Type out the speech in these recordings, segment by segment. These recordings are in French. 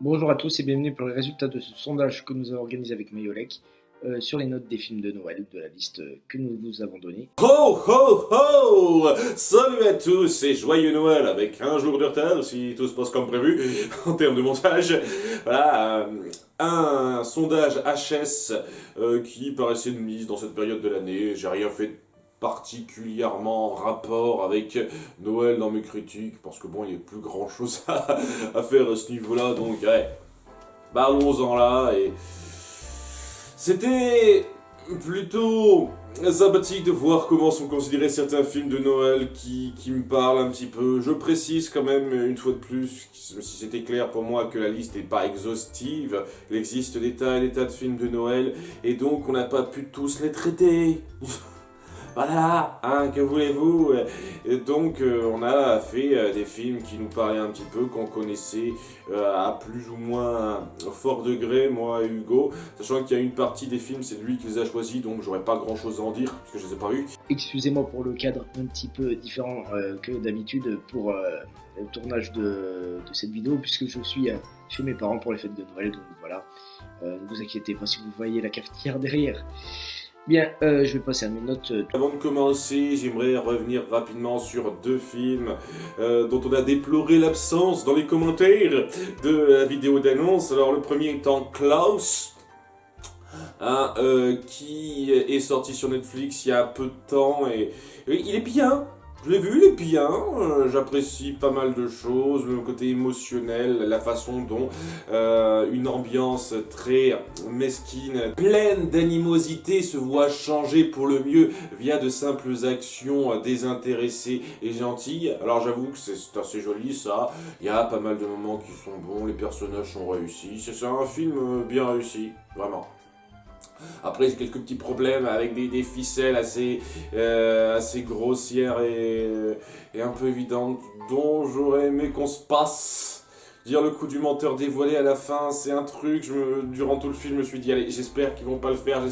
Bonjour à tous et bienvenue pour les résultats de ce sondage que nous avons organisé avec Mayolek sur les notes des films de Noël de la liste que nous vous avons donnée. Ho ho ho! Salut à tous et joyeux Noël avec un jour de retard si tout se passe comme prévu en termes de montage. Voilà, un sondage HS qui paraissait de mise dans cette période de l'année. J'ai rien fait particulièrement en rapport avec Noël dans mes critiques parce que bon, il n'y a plus grand chose à faire à ce niveau-là, donc ouais, allons-en là. Et c'était plutôt sympathique de voir comment sont considérés certains films de Noël qui me parlent un petit peu. Je précise quand même une fois de plus, si c'était clair pour moi, que la liste n'est pas exhaustive. Il existe des tas et des tas de films de Noël et donc on n'a pas pu tous les traiter. Voilà, hein, que voulez-vous? Et donc on a fait des films qui nous parlaient un petit peu, qu'on connaissait à plus ou moins fort degré, moi et Hugo, sachant qu'il y a une partie des films, c'est lui qui les a choisis, donc j'aurais pas grand chose à en dire, parce que je les ai pas vus. Excusez-moi pour le cadre un petit peu différent que d'habitude pour le tournage de cette vidéo, puisque je suis chez mes parents pour les fêtes de Noël, donc voilà, ne vous inquiétez pas si vous voyez la cafetière derrière. Bien, je vais passer à mes notes. Avant de commencer, j'aimerais revenir rapidement sur deux films dont on a déploré l'absence dans les commentaires de la vidéo d'annonce. Alors le premier étant Klaus, qui est sorti sur Netflix il y a peu de temps et il est bien. Je l'ai vu, il est bien, j'apprécie pas mal de choses, le côté émotionnel, la façon dont une ambiance très mesquine, pleine d'animosité se voit changer pour le mieux via de simples actions désintéressées et gentilles. Alors j'avoue que c'est assez joli ça, il y a pas mal de moments qui sont bons, les personnages sont réussis, c'est un film bien réussi, vraiment. Après, j'ai quelques petits problèmes avec des ficelles assez grossières et un peu évidentes, dont j'aurais aimé qu'on se passe. Dire le coup du menteur dévoilé à la fin, c'est un truc, durant tout le film, je me suis dit, allez, j'espère qu'ils vont pas le faire,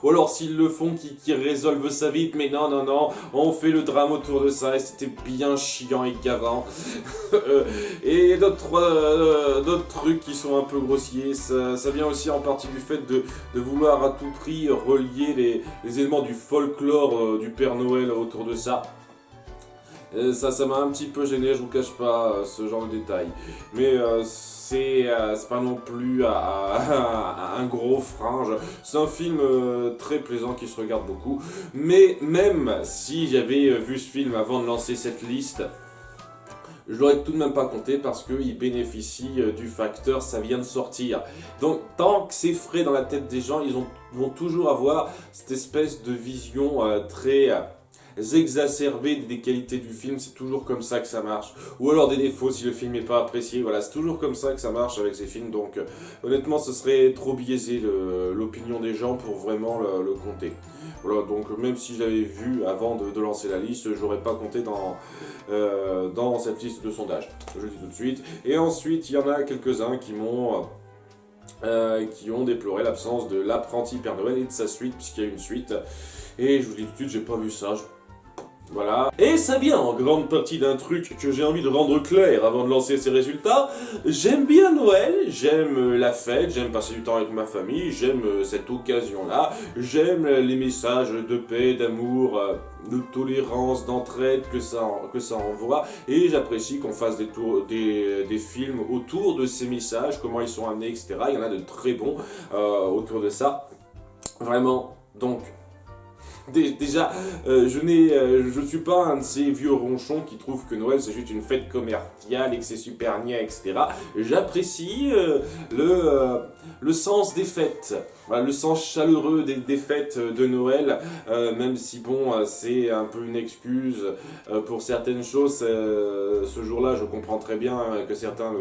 ou alors s'ils le font, qu'ils résolvent ça vite, mais non, non, non, on fait le drame autour de ça, et c'était bien chiant et gavant. Et d'autres trucs qui sont un peu grossiers, ça vient aussi en partie du fait de vouloir à tout prix relier les éléments du folklore du Père Noël autour de ça. Ça m'a un petit peu gêné, je vous cache pas ce genre de détails. Mais c'est pas non plus un gros frein. C'est un film très plaisant qui se regarde beaucoup. Mais même si j'avais vu ce film avant de lancer cette liste, je l'aurais tout de même pas compté parce qu'il bénéficie du facteur ça vient de sortir. Donc tant que c'est frais dans la tête des gens, vont toujours avoir cette espèce de vision très exacerbée des qualités du film. C'est toujours comme ça que ça marche. Ou alors des défauts si le film n'est pas apprécié. Voilà, c'est toujours comme ça que ça marche avec ces films. Donc honnêtement, ce serait trop biaisé l'opinion des gens pour vraiment le compter. Voilà, donc même si je l'avais vu avant de lancer la liste, j'aurais pas compté dans cette liste de sondage. Je le dis tout de suite. Et ensuite, il y en a quelques-uns qui ont déploré l'absence de l'apprenti Père Noël et de sa suite, puisqu'il y a une suite. Et je vous dis tout de suite, j'ai pas vu ça. Voilà. Et ça vient en grande partie d'un truc que j'ai envie de rendre clair avant de lancer ces résultats. J'aime bien Noël, j'aime la fête, j'aime passer du temps avec ma famille, j'aime cette occasion-là, j'aime les messages de paix, d'amour, de tolérance, d'entraide que ça envoie, et j'apprécie qu'on fasse des films autour de ces messages, comment ils sont amenés, etc. Il y en a de très bons autour de ça. Vraiment, donc... Déjà, je suis pas un de ces vieux ronchons qui trouvent que Noël c'est juste une fête commerciale et que c'est super nia, etc. J'apprécie le sens des fêtes, voilà, le sens chaleureux des fêtes de Noël, même si bon, c'est un peu une excuse pour certaines choses. Ce jour-là, je comprends très bien que certains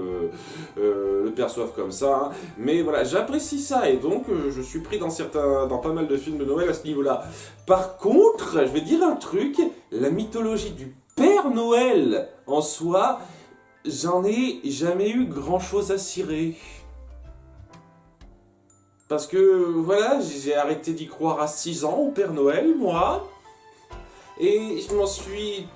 le perçoivent comme ça, hein. Mais voilà, j'apprécie ça et donc je suis pris dans pas mal de films de Noël à ce niveau-là. Par contre, je vais dire un truc, la mythologie du Père Noël en soi, j'en ai jamais eu grand chose à cirer. Parce que voilà, j'ai arrêté d'y croire à 6 ans au Père Noël, moi, et je m'en suis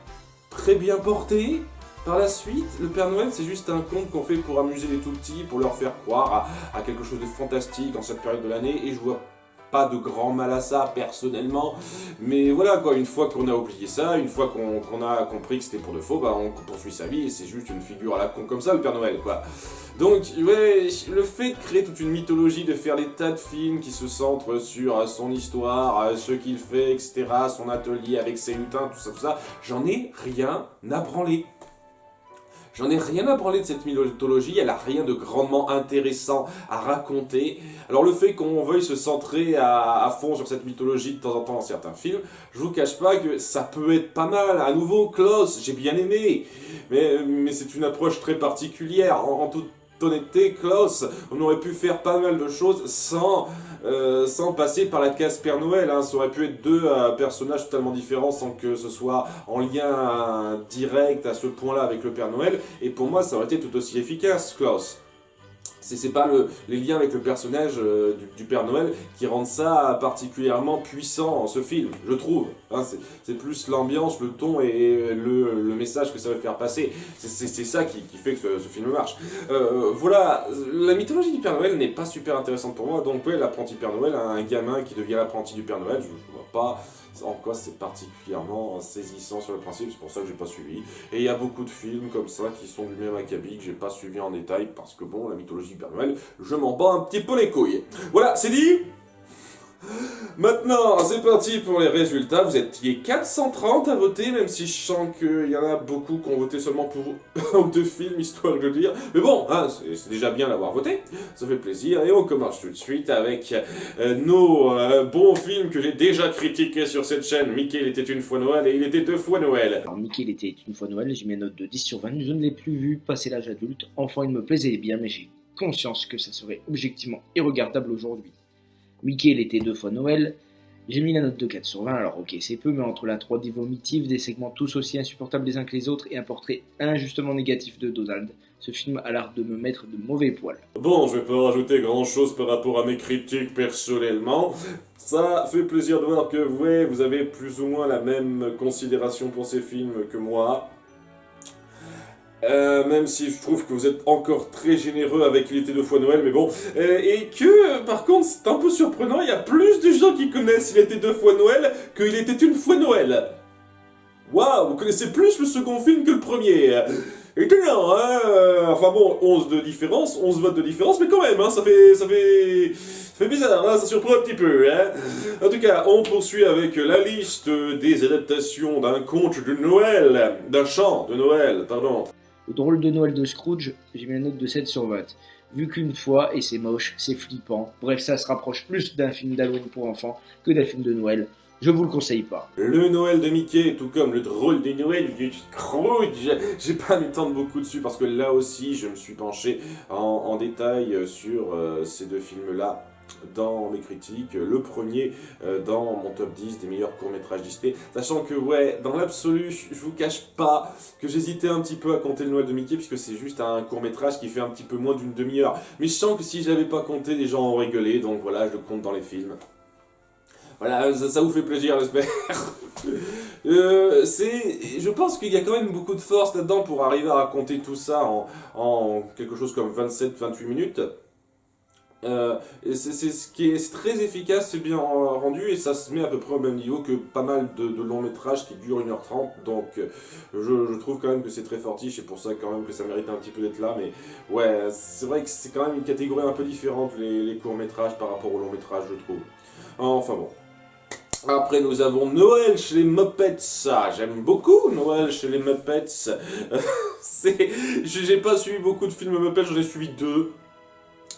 très bien porté. Par la suite, le Père Noël, c'est juste un conte qu'on fait pour amuser les tout-petits, pour leur faire croire à quelque chose de fantastique en cette période de l'année, et je vois pas de grand mal à ça, personnellement. Mais voilà, quoi, une fois qu'on a oublié ça, une fois qu'on a compris que c'était pour de faux, bah, on poursuit sa vie, et c'est juste une figure à la con comme ça, le Père Noël, quoi. Donc, ouais, le fait de créer toute une mythologie, de faire des tas de films qui se centrent sur son histoire, ce qu'il fait, etc., son atelier avec ses lutins, tout ça, j'en ai rien à branler. J'en ai rien à branler de cette mythologie, elle a rien de grandement intéressant à raconter. Alors le fait qu'on veuille se centrer à fond sur cette mythologie de temps en temps dans certains films, je vous cache pas que ça peut être pas mal. À nouveau, Klaus, j'ai bien aimé, mais c'est une approche très particulière. En toute honnêteté, Klaus, on aurait pu faire pas mal de choses sans passer par la case Père Noël, hein. Ça aurait pu être deux personnages totalement différents sans que ce soit en lien direct à ce point-là avec le Père Noël. Et pour moi, ça aurait été tout aussi efficace, Klaus. C'est pas les liens avec le personnage du Père Noël qui rendent ça particulièrement puissant, ce film, je trouve. Hein, c'est plus l'ambiance, le ton et le message que ça veut faire passer. C'est ça qui fait que ce film marche. Voilà, la mythologie du Père Noël n'est pas super intéressante pour moi, donc ouais, l'apprenti Père Noël, un gamin qui devient l'apprenti du Père Noël, je vois pas en quoi c'est particulièrement saisissant sur le principe, c'est pour ça que j'ai pas suivi. Et il y a beaucoup de films comme ça qui sont du même acabit que j'ai pas suivi en détail parce que bon, la mythologie du Père Noël, je m'en bats un petit peu les couilles. Voilà, c'est dit. Maintenant, c'est parti pour les résultats. Vous étiez 430 à voter, même si je sens qu'il y en a beaucoup qui ont voté seulement pour un ou deux films, histoire de le dire. Mais bon, hein, c'est déjà bien d'avoir voté, ça fait plaisir. Et on commence tout de suite avec nos bons films que j'ai déjà critiqués sur cette chaîne. Mickey, il était une fois Noël et il était deux fois Noël. Alors Mickey, il était une fois Noël, j'ai mis une note de 10 sur 20, je ne l'ai plus vu passer l'âge adulte. Enfant, il me plaisait bien, mais j'ai conscience que ça serait objectivement irregardable aujourd'hui. Mickey, il était deux fois Noël, j'ai mis la note de 4 sur 20, alors ok c'est peu, mais entre la 3D vomitive, des segments tous aussi insupportables les uns que les autres et un portrait injustement négatif de Donald, ce film a l'air de me mettre de mauvais poils. Bon, je vais pas rajouter grand chose par rapport à mes critiques personnellement. Ça fait plaisir de voir que ouais, vous avez plus ou moins la même considération pour ces films que moi. Même si je trouve que vous êtes encore très généreux avec Il était deux fois Noël, mais bon. Et que, par contre, c'est un peu surprenant, il y a plus de gens qui connaissent Il était deux fois Noël que Il était une fois Noël. Waouh, vous connaissez plus le second film que le premier. Étonnant, hein. Enfin bon, 11 de différence, 11 votes de différence, mais quand même, hein, ça fait bizarre, hein, ça surprend un petit peu, hein. En tout cas, on poursuit avec la liste des adaptations d'un conte de Noël, d'un chant de Noël, pardon. Le drôle de Noël de Scrooge, j'ai mis une note de 7 sur 20. Vu qu'une fois, et c'est moche, c'est flippant, bref ça se rapproche plus d'un film d'Halloween pour enfants que d'un film de Noël, je vous le conseille pas. Le Noël de Mickey, tout comme le drôle de Noël du Scrooge, j'ai pas m'étendre beaucoup dessus parce que là aussi je me suis penché en détail sur ces deux films-là dans mes critiques, le premier dans mon top 10 des meilleurs courts-métrages Disney, sachant que ouais, dans l'absolu, je vous cache pas que j'hésitais un petit peu à compter le Noël de Mickey, puisque c'est juste un court-métrage qui fait un petit peu moins d'une demi-heure, mais je sens que si j'avais pas compté, les gens auraient rigolé, donc voilà, je le compte dans les films. Voilà, ça vous fait plaisir, j'espère. Je pense qu'il y a quand même beaucoup de force là-dedans pour arriver à raconter tout ça en quelque chose comme 27-28 minutes. C'est ce qui est très efficace, c'est bien rendu et ça se met à peu près au même niveau que pas mal de longs métrages qui durent 1h30, donc je trouve quand même que c'est très fortiche et pour ça quand même que ça mérite un petit peu d'être là, mais ouais, c'est vrai que c'est quand même une catégorie un peu différente les courts métrages par rapport aux longs métrages, je trouve. Enfin bon. Après, nous avons Noël chez les Muppets. Ça, j'aime beaucoup Noël chez les Muppets. J'ai pas suivi beaucoup de films Muppets, j'en ai suivi 2.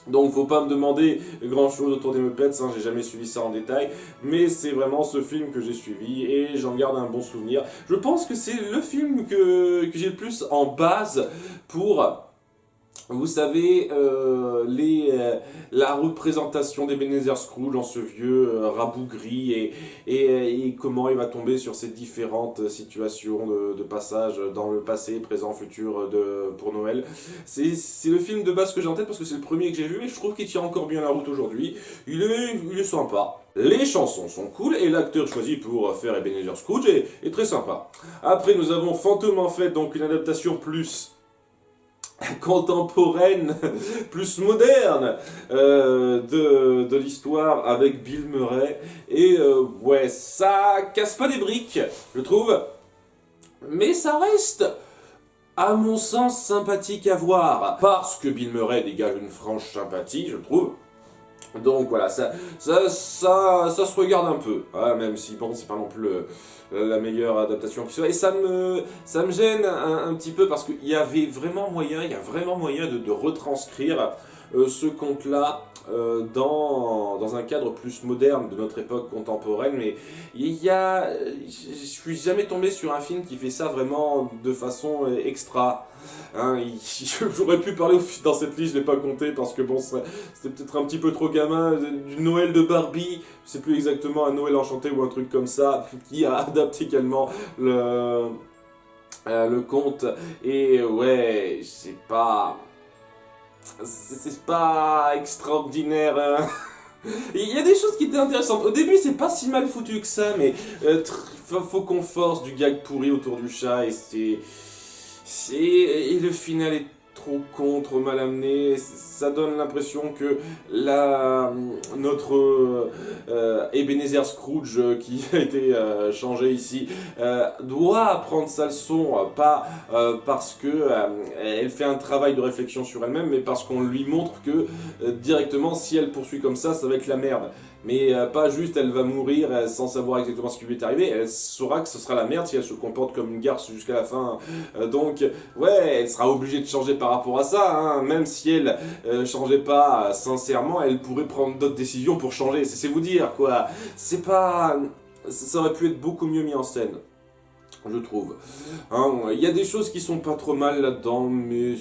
Donc faut pas me demander grand chose autour des Muppets, hein, j'ai jamais suivi ça en détail, mais c'est vraiment ce film que j'ai suivi et j'en garde un bon souvenir. Je pense que c'est le film que j'ai le plus en base pour Vous savez, la représentation d'Ebenezer Scrooge dans ce vieux rabougri et comment il va tomber sur ces différentes situations de passage dans le passé, présent, futur pour Noël. C'est le film de base que j'ai en tête parce que c'est le premier que j'ai vu et je trouve qu'il tient encore bien la route aujourd'hui. Il est sympa. Les chansons sont cool et l'acteur choisi pour faire Ebenezer Scrooge est très sympa. Après, nous avons Fantôme en fait, donc une adaptation plus contemporaine, plus moderne de l'histoire avec Bill Murray. Et ouais, ça casse pas des briques, je trouve. Mais ça reste, à mon sens, sympathique à voir. Parce que Bill Murray dégage une franche sympathie, je trouve. Donc voilà, ça se regarde un peu, hein, même si bon, c'est pas non plus la meilleure adaptation qui soit. Et ça me gêne un petit peu parce qu'il y avait vraiment moyen, de retranscrire ce conte-là dans un cadre plus moderne de notre époque contemporaine. Mais je suis jamais tombé sur un film qui fait ça vraiment de façon extra. Hein, j'aurais pu parler dans cette liste, je l'ai pas compté parce que bon, c'était peut-être un petit peu trop gamin. Du Noël de Barbie, je sais plus exactement, un Noël enchanté ou un truc comme ça, qui a adapté également le conte. Et ouais, c'est pas extraordinaire. Hein. Il y a des choses qui étaient intéressantes. Au début, c'est pas si mal foutu que ça, mais faut qu'on force du gag pourri autour du chat et le final est trop con, trop mal amené. Ça donne l'impression que notre Ebenezer Scrooge qui a été changé ici doit apprendre sa leçon, pas parce que elle fait un travail de réflexion sur elle-même, mais parce qu'on lui montre que directement, si elle poursuit comme ça va être la merde. Mais pas juste elle va mourir sans savoir exactement ce qui lui est arrivé, elle saura que ce sera la merde si elle se comporte comme une garce jusqu'à la fin. Donc ouais, elle sera obligée de changer par rapport à ça, hein. Même si elle changeait pas sincèrement, elle pourrait prendre d'autres décisions pour changer, c'est vous dire quoi. C'est pas... Ça aurait pu être beaucoup mieux mis en scène, je trouve. Hein, il y a des choses qui sont pas trop mal là-dedans, mais...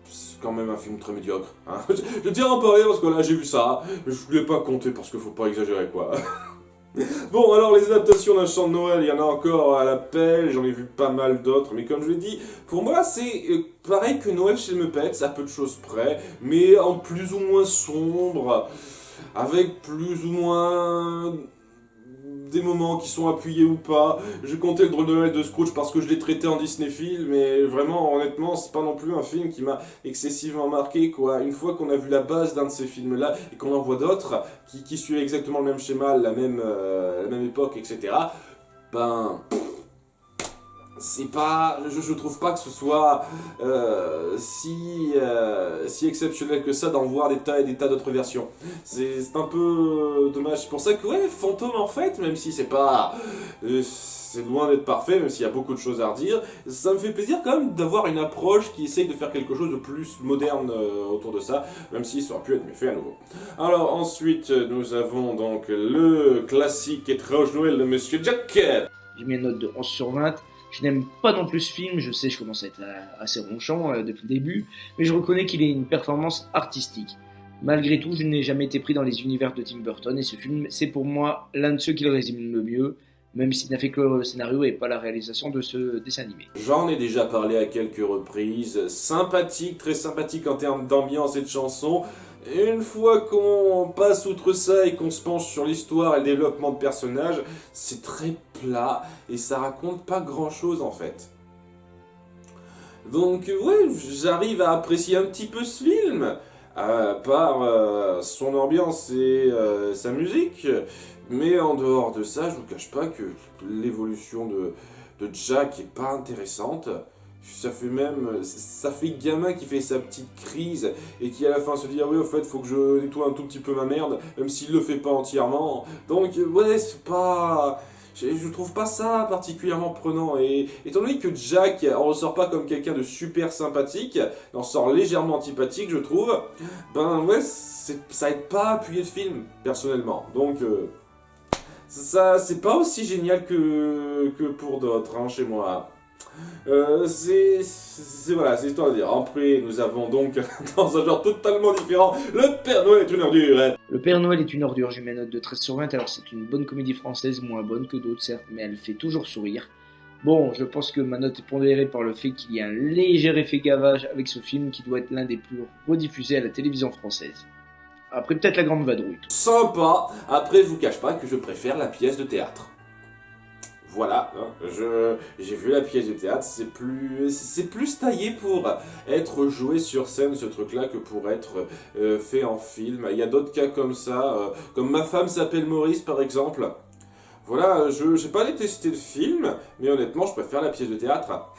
c'est quand même un film très médiocre. Hein. Je tiens à en parler parce que là j'ai vu ça, je voulais pas compter parce qu'il faut pas exagérer quoi. Bon, alors les adaptations d'un chant de Noël, il y en a encore à l'appel, j'en ai vu pas mal d'autres, mais comme je l'ai dit, pour moi c'est pareil que Noël chez le Muppets, à peu de choses près, mais en plus ou moins sombre, avec plus ou moins des moments qui sont appuyés ou pas. J'ai compté le drôle de Noël de Scrooge parce que je l'ai traité en Disney film, mais vraiment, honnêtement, c'est pas non plus un film qui m'a excessivement marqué, quoi. Une fois qu'on a vu la base d'un de ces films-là et qu'on en voit d'autres qui suivent exactement le même schéma, la même époque, etc., ben... c'est pas... Je trouve pas que ce soit si exceptionnel que ça d'en voir des tas et des tas d'autres versions. C'est un peu dommage. C'est pour ça que, ouais, Fantôme, en fait, même si c'est pas... c'est loin d'être parfait, même s'il y a beaucoup de choses à redire, ça me fait plaisir quand même d'avoir une approche qui essaye de faire quelque chose de plus moderne autour de ça, même si ça aurait pu être mieux fait à nouveau. Alors ensuite, nous avons donc le classique étrange Noël de Monsieur Jack. J'ai mis une note de 11 sur 20. Je n'aime pas non plus ce film, je sais, je commence à être assez ronchant depuis le début, mais je reconnais qu'il est une performance artistique. Malgré tout, je n'ai jamais été pris dans les univers de Tim Burton, et ce film, c'est pour moi l'un de ceux qui le résume le mieux, même s'il n'a fait que le scénario et pas la réalisation de ce dessin animé. J'en ai déjà parlé à quelques reprises, sympathique, très sympathique en termes d'ambiance et de chansons. Une fois qu'on passe outre ça et qu'on se penche sur l'histoire et le développement de personnages, c'est très plat et ça raconte pas grand chose en fait. Donc ouais, j'arrive à apprécier un petit peu ce film, par son ambiance et sa musique, mais en dehors de ça, je vous cache pas que l'évolution de Jack est pas intéressante. Ça fait gamin qui fait sa petite crise et qui à la fin se dit ah oui au fait faut que je nettoie un tout petit peu ma merde, même s'il le fait pas entièrement. Donc ouais, c'est pas... Je trouve pas ça particulièrement prenant, et étant donné que Jack en ressort pas comme quelqu'un de super sympathique, il en sort légèrement antipathique je trouve, ben ouais, ça aide pas à appuyer le film, personnellement. Donc ça c'est pas aussi génial que pour d'autres, hein, chez moi. Voilà, c'est histoire de dire. Après, nous avons donc, dans un genre totalement différent, le Père Noël est une ordure. Le Père Noël est une ordure, j'ai mis une note de 13 sur 20, alors c'est une bonne comédie française, moins bonne que d'autres certes, mais elle fait toujours sourire. Bon, je pense que ma note est pondérée par le fait qu'il y a un léger effet gavage avec ce film qui doit être l'un des plus rediffusés à la télévision française. Après peut-être La Grande Vadrouille. Sympa. Après, je vous cache pas que je préfère la pièce de théâtre. Voilà, hein, j'ai vu la pièce de théâtre, c'est plus taillé pour être joué sur scène ce truc-là que pour être fait en film. Il y a d'autres cas comme ça, comme Ma femme s'appelle Maurice par exemple. Voilà, je n'ai pas détesté le film, mais honnêtement, je préfère la pièce de théâtre.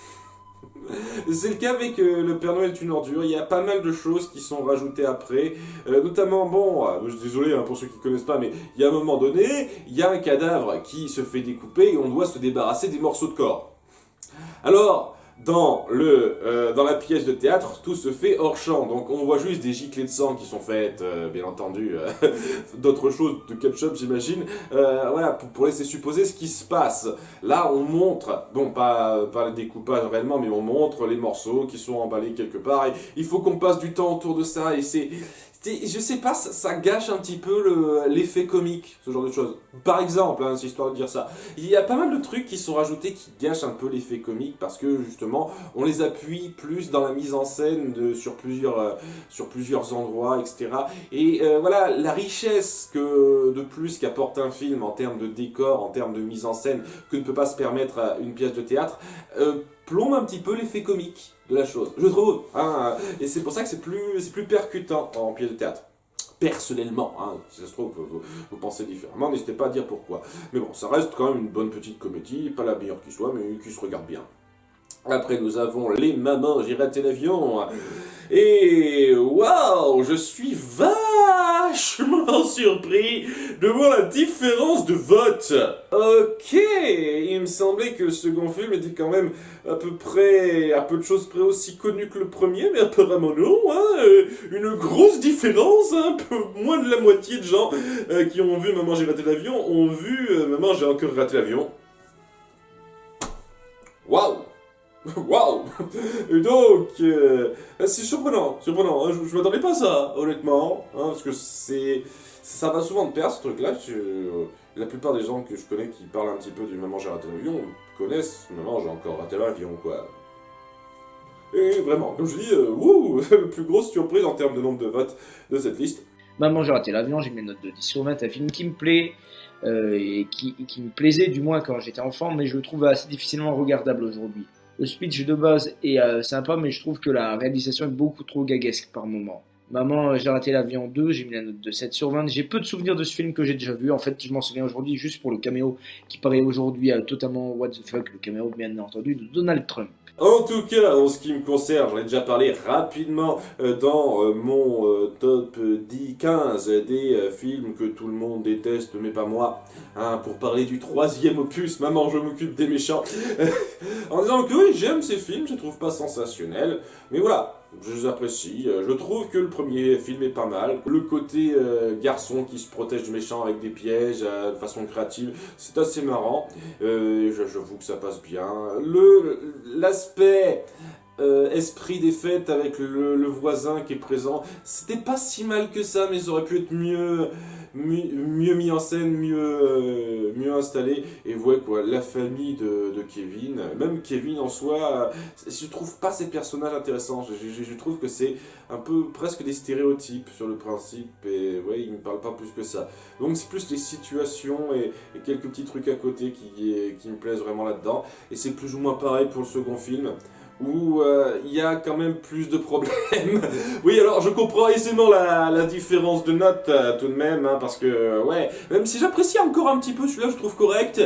C'est le cas avec Le Père Noël est une ordure, il y a pas mal de choses qui sont rajoutées après, notamment, bon, je suis désolé hein, pour ceux qui ne connaissent pas, mais il y a un moment donné, il y a un cadavre qui se fait découper et on doit se débarrasser des morceaux de corps. Alors, dans la pièce de théâtre, tout se fait hors champ, donc on voit juste des giclées de sang qui sont faites, bien entendu, d'autres choses, de ketchup j'imagine, voilà, pour laisser supposer ce qui se passe. Là, on montre, bon, pas le découpage réellement, mais on montre les morceaux qui sont emballés quelque part, et il faut qu'on passe du temps autour de ça, et je sais pas, ça gâche un petit peu l'effet comique, ce genre de choses. Par exemple, hein, c'est histoire de dire ça. Il y a pas mal de trucs qui sont rajoutés qui gâchent un peu l'effet comique parce que justement, on les appuie plus dans la mise en scène sur plusieurs endroits, etc. Et voilà, la richesse de plus qu'apporte un film en termes de décor, en termes de mise en scène, que ne peut pas se permettre une pièce de théâtre, plombe un petit peu l'effet comique de la chose, je trouve. Hein, et c'est pour ça que c'est plus percutant en pièce de théâtre. Personnellement, hein, si ça se trouve, vous pensez différemment, n'hésitez pas à dire pourquoi. Mais bon, ça reste quand même une bonne petite comédie, pas la meilleure qui soit, mais qui se regarde bien. Après, nous avons Les Mamans, j'ai raté l'avion. Et waouh, je suis vachement surpris de voir la différence de vote. Ok, il me semblait que le second film était quand même à peu de choses près aussi connu que le premier, mais apparemment non. Hein, une grosse différence, un peu moins de la moitié de gens qui ont vu Maman, j'ai raté l'avion ont vu Maman, j'ai encore raté l'avion. Waouh. Waouh! Et donc, c'est surprenant, hein, je m'attendais pas à ça, honnêtement, hein, parce que ça va souvent de pair ce truc-là. La plupart des gens que je connais qui parlent un petit peu du Maman j'ai raté l'avion connaissent Maman j'ai encore raté l'avion, quoi. Et vraiment, comme je dis, la plus grosse surprise en termes de nombre de votes de cette liste. Maman j'ai raté l'avion, j'ai mis une note de 10 sur 20, un film qui me plaît, et qui me plaisait du moins quand j'étais enfant, mais je le trouve assez difficilement regardable aujourd'hui. Le speech de base est sympa, mais je trouve que la réalisation est beaucoup trop gaguesque par moment. Maman, j'ai raté l'avion 2, j'ai mis la note de 7 sur 20. J'ai peu de souvenirs de ce film que j'ai déjà vu. En fait, je m'en souviens aujourd'hui juste pour le caméo qui paraît aujourd'hui totalement what the fuck, le caméo bien entendu de Donald Trump. En tout cas, en ce qui me concerne, j'en ai déjà parlé rapidement dans mon top 10-15 des films que tout le monde déteste, mais pas moi, hein, pour parler du troisième opus, Maman, je m'occupe des méchants, en disant que oui, j'aime ces films, je les trouve pas sensationnels, mais voilà, je les apprécie, je trouve que le premier film est pas mal, le côté garçon qui se protège du méchant avec des pièges de façon créative, c'est assez marrant, j'avoue que ça passe bien, l'aspect esprit des fêtes avec le voisin qui est présent, c'était pas si mal que ça, mais ça aurait pu être mieux mis en scène, mieux installé. Et ouais, quoi, la famille de Kevin, même Kevin en soi, je trouve pas ces personnages intéressants. Je trouve que c'est un peu presque des stéréotypes sur le principe, et ouais, ils me parlent pas plus que ça. Donc c'est plus les situations et quelques petits trucs à côté qui me plaisent vraiment là-dedans. Et c'est plus ou moins pareil pour le second film, où il y a quand même plus de problèmes. Oui, alors je comprends aisément la différence de notes tout de même, hein, parce que, ouais, même si j'apprécie encore un petit peu celui-là, je trouve correct,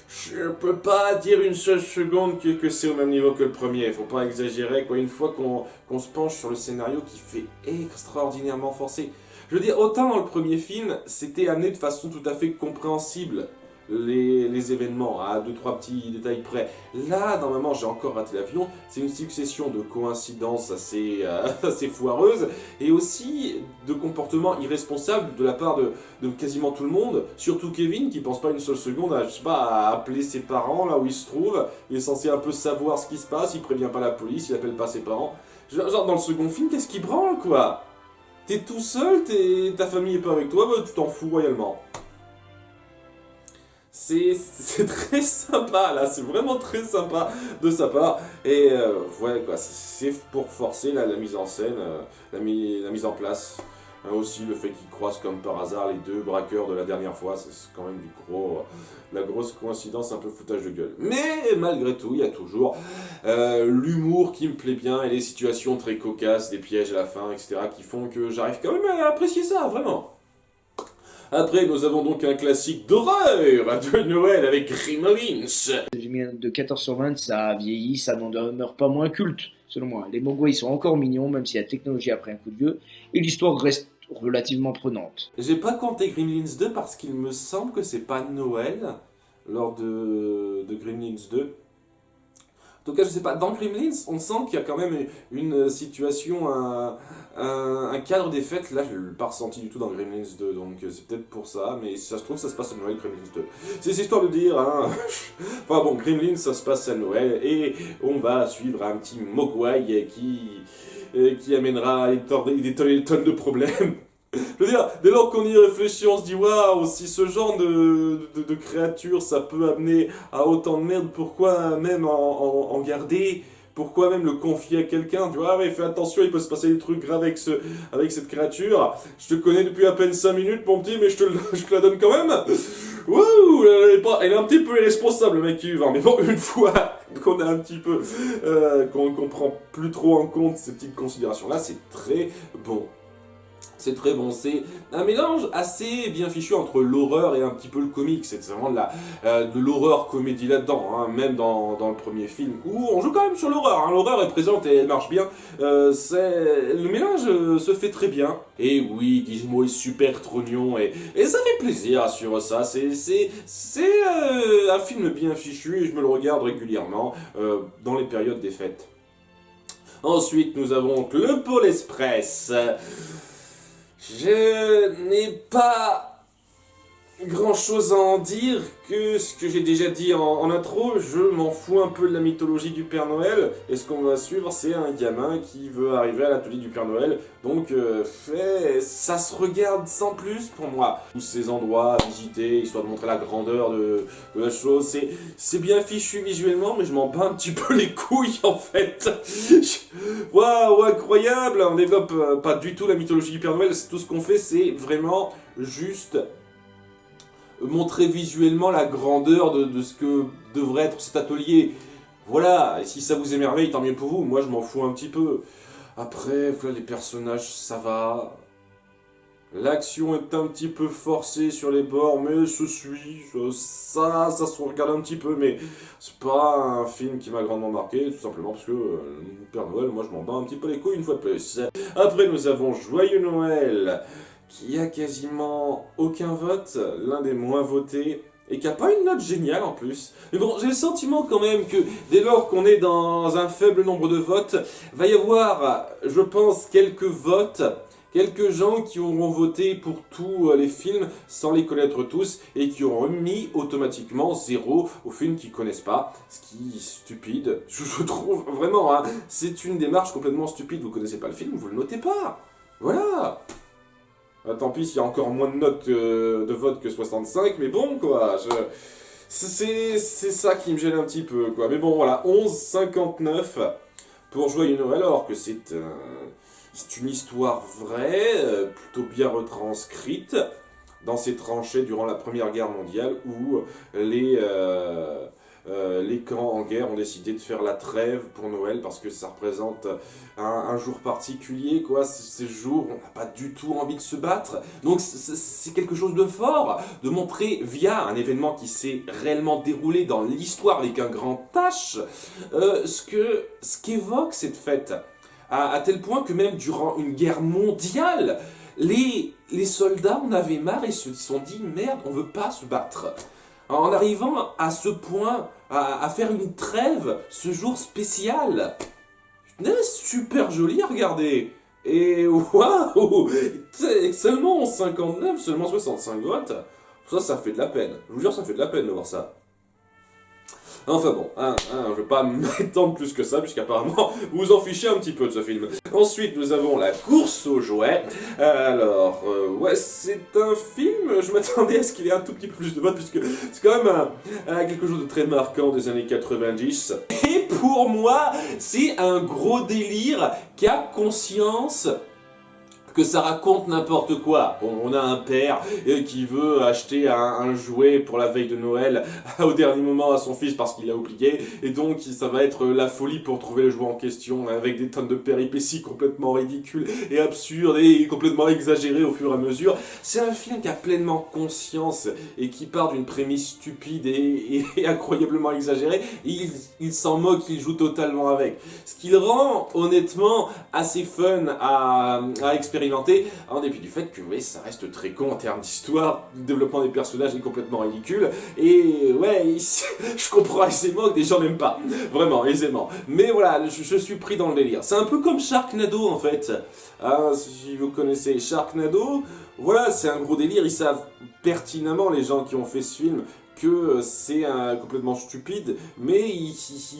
je peux pas dire une seule seconde que c'est au même niveau que le premier, faut pas exagérer, quoi, une fois qu'on se penche sur le scénario qui fait extraordinairement forcé. Je veux dire, autant dans le premier film, c'était amené de façon tout à fait compréhensible. les événements, à 2-3 petits détails près. Là, normalement, j'ai encore raté l'avion. C'est une succession de coïncidences assez foireuses et aussi de comportements irresponsables de la part de quasiment tout le monde, surtout Kevin qui pense pas une seule seconde à, je sais pas, à appeler ses parents là où il se trouve. Il est censé un peu savoir ce qui se passe, il prévient pas la police, il appelle pas ses parents. Genre dans le second film, qu'est-ce qui branle quoi? T'es tout seul, ta famille est pas avec toi, bah, tu t'en fous royalement. C'est très sympa là, c'est vraiment très sympa de sa part. Et ouais quoi, c'est pour forcer la mise en scène, la mise en place. Aussi le fait qu'ils croisent comme par hasard les deux braqueurs de la dernière fois, c'est quand même la grosse coïncidence, un peu foutage de gueule. Mais malgré tout, il y a toujours l'humour qui me plaît bien et les situations très cocasses, des pièges à la fin, etc. qui font que j'arrive quand même à apprécier ça, vraiment. Après, nous avons donc un classique d'horreur de Noël avec Gremlins. J'ai mis de 14 sur 20, ça a vieilli, ça n'en demeure pas moins culte, selon moi. Les Mogwai sont encore mignons, même si la technologie a pris un coup de vieux, et l'histoire reste relativement prenante. J'ai pas compté Gremlins 2 parce qu'il me semble que c'est pas Noël lors de Gremlins 2. En tout cas, je sais pas, dans Gremlins, on sent qu'il y a quand même une situation, un cadre des fêtes. Là, je l'ai pas ressenti du tout dans Gremlins 2, donc c'est peut-être pour ça, mais si ça se trouve, ça se passe à Noël, Gremlins 2. C'est histoire de dire, hein. Enfin bon, Gremlins, ça se passe à Noël, et on va suivre un petit Mogwai qui amènera des tonnes de problèmes. Je veux dire, dès lors qu'on y réfléchit, on se dit waouh, si ce genre de créature ça peut amener à autant de merde, pourquoi même en garder? Pourquoi même le confier à quelqu'un? Tu vois, ah ouais, fais attention, il peut se passer des trucs graves avec cette créature. Je te connais depuis à peine 5 minutes, mon petit, mais je te la donne quand même. Wouh, elle est un petit peu irresponsable, le mec qui vivant. Mais bon, une fois qu'on a un petit peu, qu'on prend plus trop en compte ces petites considérations-là, c'est très bon. C'est très bon, c'est un mélange assez bien fichu entre l'horreur et un petit peu le comique. C'est vraiment de l'horreur comédie là-dedans, hein, même dans le premier film, où on joue quand même sur l'horreur. Hein. L'horreur est présente et elle marche bien. Le mélange se fait très bien. Et oui, Gizmo est super trognon et ça fait plaisir sur ça. C'est un film bien fichu et je me le regarde régulièrement dans les périodes des fêtes. Ensuite, nous avons le Pôle Express. Je n'ai pas grand chose à en dire que ce que j'ai déjà dit en intro. Je m'en fous un peu de la mythologie du Père Noël, et ce qu'on va suivre c'est un gamin qui veut arriver à l'atelier du Père Noël, donc ça se regarde sans plus pour moi. Tous ces endroits à visiter, histoire de montrer la grandeur de la chose, c'est bien fichu visuellement, mais je m'en bats un petit peu les couilles en fait. Waouh, incroyable, on développe pas du tout la mythologie du Père Noël, tout ce qu'on fait c'est vraiment juste montrer visuellement la grandeur de ce que devrait être cet atelier. Voilà, et si ça vous émerveille, tant mieux pour vous, moi je m'en fous un petit peu. Après, voilà, les personnages, ça va. L'action est un petit peu forcée sur les bords, mais se suit, ça se regarde un petit peu, mais c'est pas un film qui m'a grandement marqué, tout simplement parce que le Père Noël, moi je m'en bats un petit peu les couilles une fois de plus. Après, nous avons Joyeux Noël, qui a quasiment aucun vote, l'un des moins votés, et qui a pas une note géniale en plus. Mais bon, j'ai le sentiment quand même que dès lors qu'on est dans un faible nombre de votes, va y avoir, je pense, quelques votes, quelques gens qui auront voté pour tous les films sans les connaître tous et qui auront mis automatiquement 0 aux films qu'ils connaissent pas, ce qui est stupide, je trouve vraiment, hein, c'est une démarche complètement stupide, vous connaissez pas le film, vous le notez pas, voilà. Tant pis s'il y a encore moins de notes de votes que 65, mais bon quoi, c'est ça qui me gêne un petit peu quoi. Mais bon voilà, 11,59 pour Joyeux Noël, alors que c'est une histoire vraie, plutôt bien retranscrite dans ses tranchées durant la Première Guerre mondiale où les camps en guerre ont décidé de faire la trêve pour Noël parce que ça représente un jour particulier, quoi. Ces jours, on n'a pas du tout envie de se battre. Donc c'est quelque chose de fort, de montrer via un événement qui s'est réellement déroulé dans l'histoire avec un grand H, ce qu'évoque cette fête. À tel point que même durant une guerre mondiale, les soldats en avaient marre et se sont dit « Merde, on veut pas se battre ». en arrivant à ce point, à faire une trêve, ce jour spécial. Super joli à regarder. Et waouh, seulement 59, seulement 65 votes. Ça fait de la peine. Je vous jure, ça fait de la peine de voir ça. Enfin bon, je vais pas m'étendre plus que ça, puisqu'apparemment vous en fichez un petit peu de ce film. Ensuite, nous avons La course aux jouets. Alors, ouais, c'est un film, je m'attendais à ce qu'il ait un tout petit peu plus de votes, puisque c'est quand même quelque chose de très marquant des années 90. Et pour moi, c'est un gros délire qui a conscience que ça raconte n'importe quoi. On a un père qui veut acheter un jouet pour la veille de Noël au dernier moment à son fils parce qu'il l'a oublié, et donc ça va être la folie pour trouver le jouet en question, avec des tonnes de péripéties complètement ridicules et absurdes et complètement exagérées au fur et à mesure. C'est un film qui a pleinement conscience et qui part d'une prémisse stupide et incroyablement exagérée, et il s'en moque, il joue totalement avec. Ce qui le rend honnêtement assez fun à expérimenter, en dépit du fait que ouais, ça reste très con en termes d'histoire, le développement des personnages est complètement ridicule, et ouais, je comprends aisément que des gens n'aiment pas, vraiment, aisément. Mais voilà, je suis pris dans le délire. C'est un peu comme Sharknado en fait. Si vous connaissez Sharknado, voilà, c'est un gros délire, ils savent pertinemment, les gens qui ont fait ce film, que c'est complètement stupide, mais il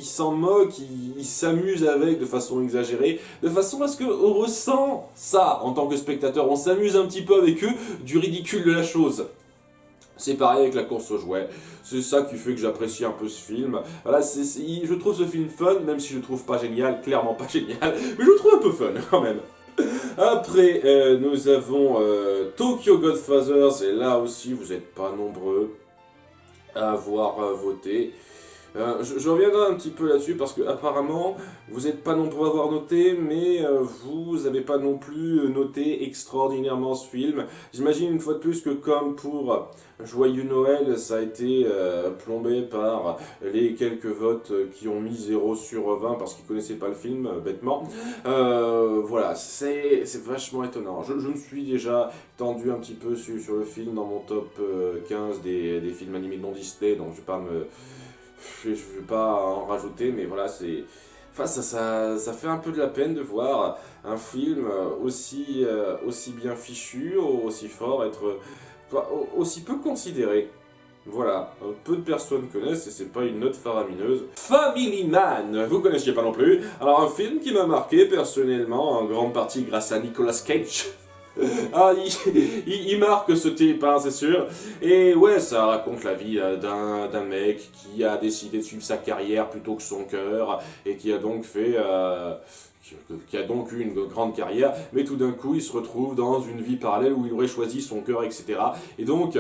s'en moque, il s'amuse avec de façon exagérée, de façon à ce qu'on ressent ça en tant que spectateur, on s'amuse un petit peu avec eux du ridicule de la chose. C'est pareil avec La course aux jouets, c'est ça qui fait que j'apprécie un peu ce film. Voilà, je trouve ce film fun, même si je le trouve pas génial, clairement pas génial, mais je le trouve un peu fun quand même. Après, nous avons Tokyo Godfathers, et là aussi vous n'êtes pas nombreux à avoir voté. Je reviendrai un petit peu là-dessus parce que apparemment vous n'êtes pas nombreux à avoir noté, mais vous n'avez pas non plus noté extraordinairement ce film. J'imagine une fois de plus que comme pour Joyeux Noël, ça a été plombé par les quelques votes qui ont mis 0 sur 20 parce qu'ils connaissaient pas le film, bêtement. Voilà, c'est vachement étonnant. Je me suis déjà tendu un petit peu sur le film dans mon top 15 des films animés non Disney, donc je vais pas en rajouter, mais voilà, enfin, ça fait un peu de la peine de voir un film aussi bien fichu, aussi fort, être aussi peu considéré. Voilà, peu de personnes connaissent et c'est pas une note faramineuse. Family Man, vous connaissiez pas non plus. Alors un film qui m'a marqué personnellement, en grande partie grâce à Nicolas Cage. Il marque ce type, hein, c'est sûr. Et ouais, ça raconte la vie d'un mec qui a décidé de suivre sa carrière plutôt que son cœur, et qui a donc eu une grande carrière, mais tout d'un coup il se retrouve dans une vie parallèle où il aurait choisi son cœur, etc. Et donc